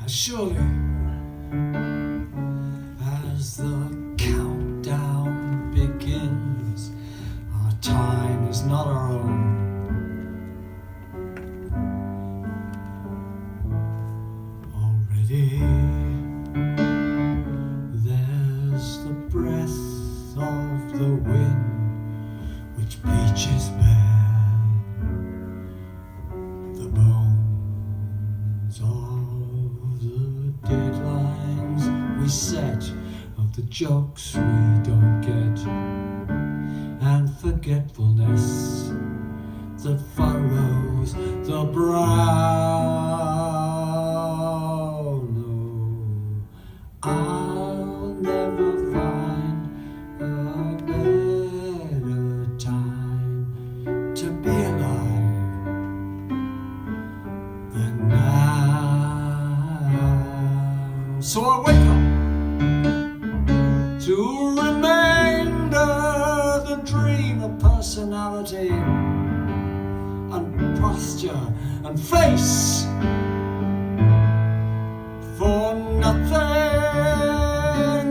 Surely, as the countdown begins, our time is not our own. Already, there's the breath of the wind which bleaches bare the bones of the deadlines we set, of the jokes we don't get, and forgetfulness that furrows the brow. No, I'll never find a better time to be alive than now. So I wake up to remainder the dream of personality and posture and face, for nothing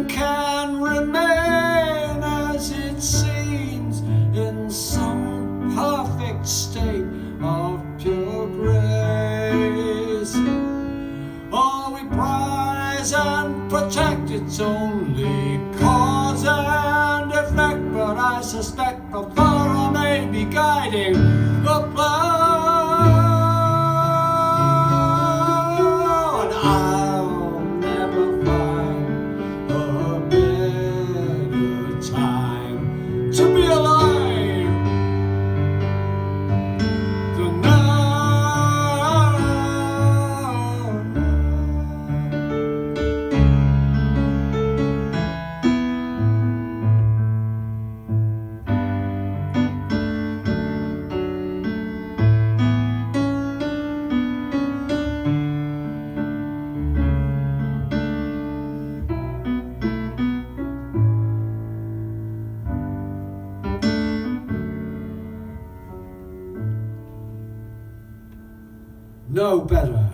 can remain as it seems in some perfect state of pure grace. All we prize and protect, it's only cause and effect, but I suspect the power may be guiding the plow, and I'll never find a better time to be alive than now. No better.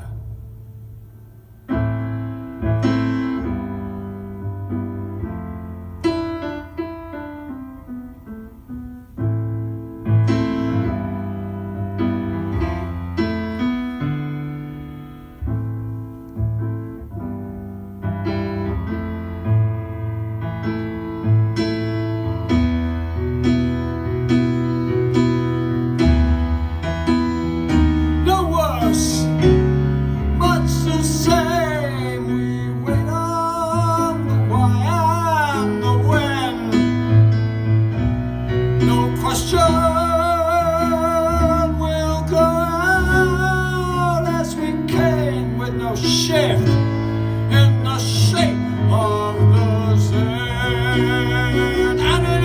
Shift in the shape of the sand, and it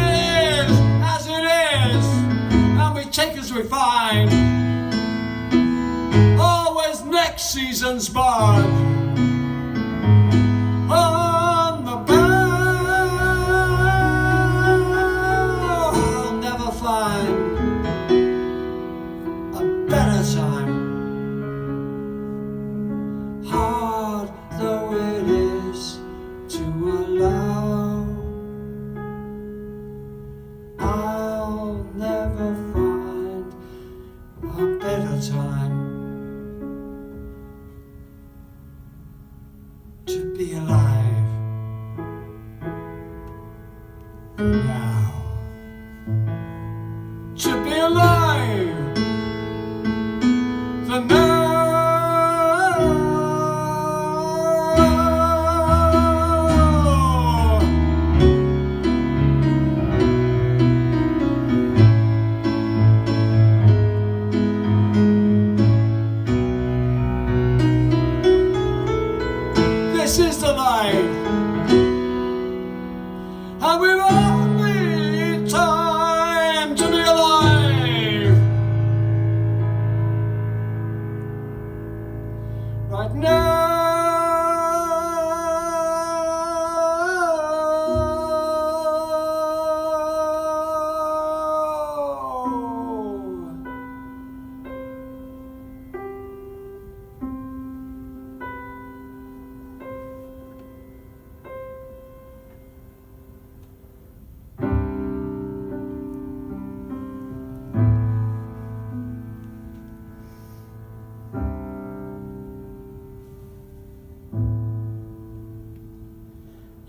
is as it is, and we take as we find. Always next season's barge on the bow. I'll never find a better time. Hard though it is to allow, I'll never find a better time to be alive now. To be alive the now. This is the life, and we've only time to be alive right now.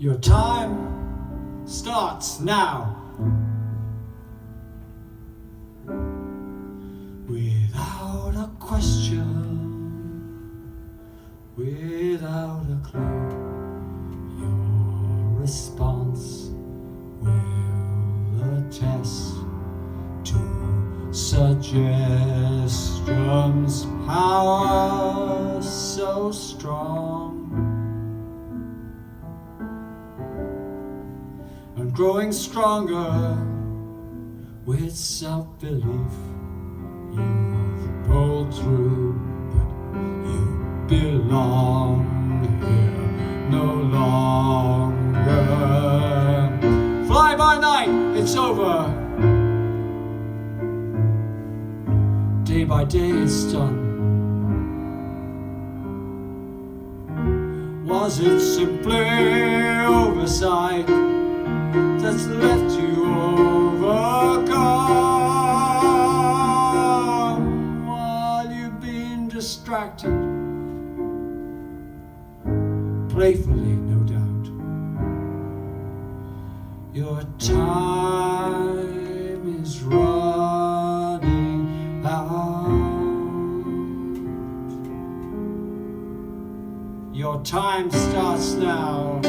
Your time starts now. Without a question, without a clue, your response will attest to suggestion's power so strong. And growing stronger with self-belief, you've pulled through, but you belong here no longer. Fly by night, it's over. Day by day, it's done. Was it simply oversight that's left you overcome while you've been distracted, playfully, no doubt? Your time is running out. Your time starts now.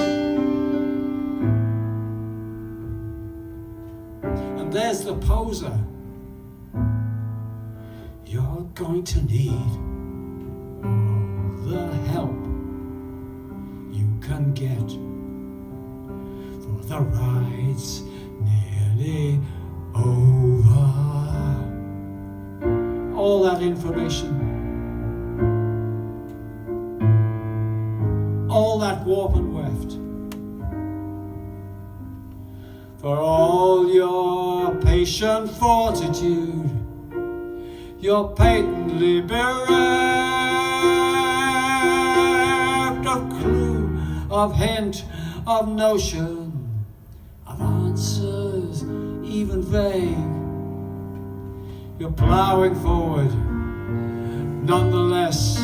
There's the poser. You're going to need all the help you can get, for the ride's nearly over. All that information, all that warp and weft, for all your patient fortitude, you're patently bereft of clue, of hint, of notion, of answers, even vague. You're plowing forward, nonetheless,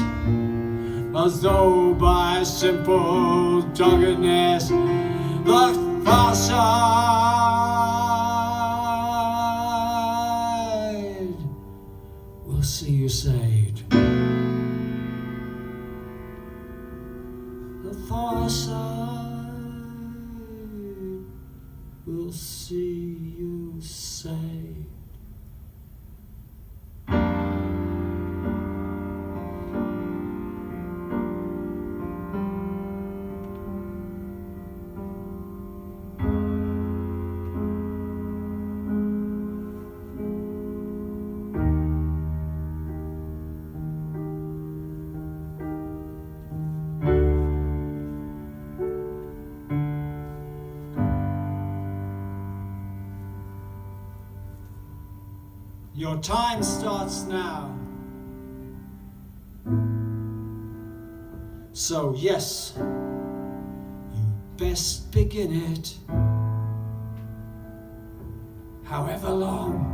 as though by simple doggedness, the far side will see you saved. The far side will see you saved. Your time starts now. So yes, you best begin it. However long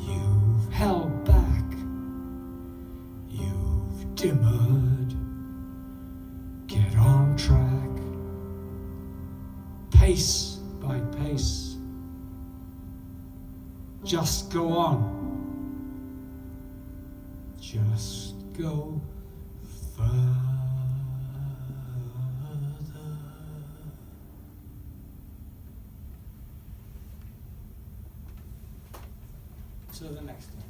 you've held back, you've dimmered, get on track, pace by pace. Just go on. Just go further. To the next one.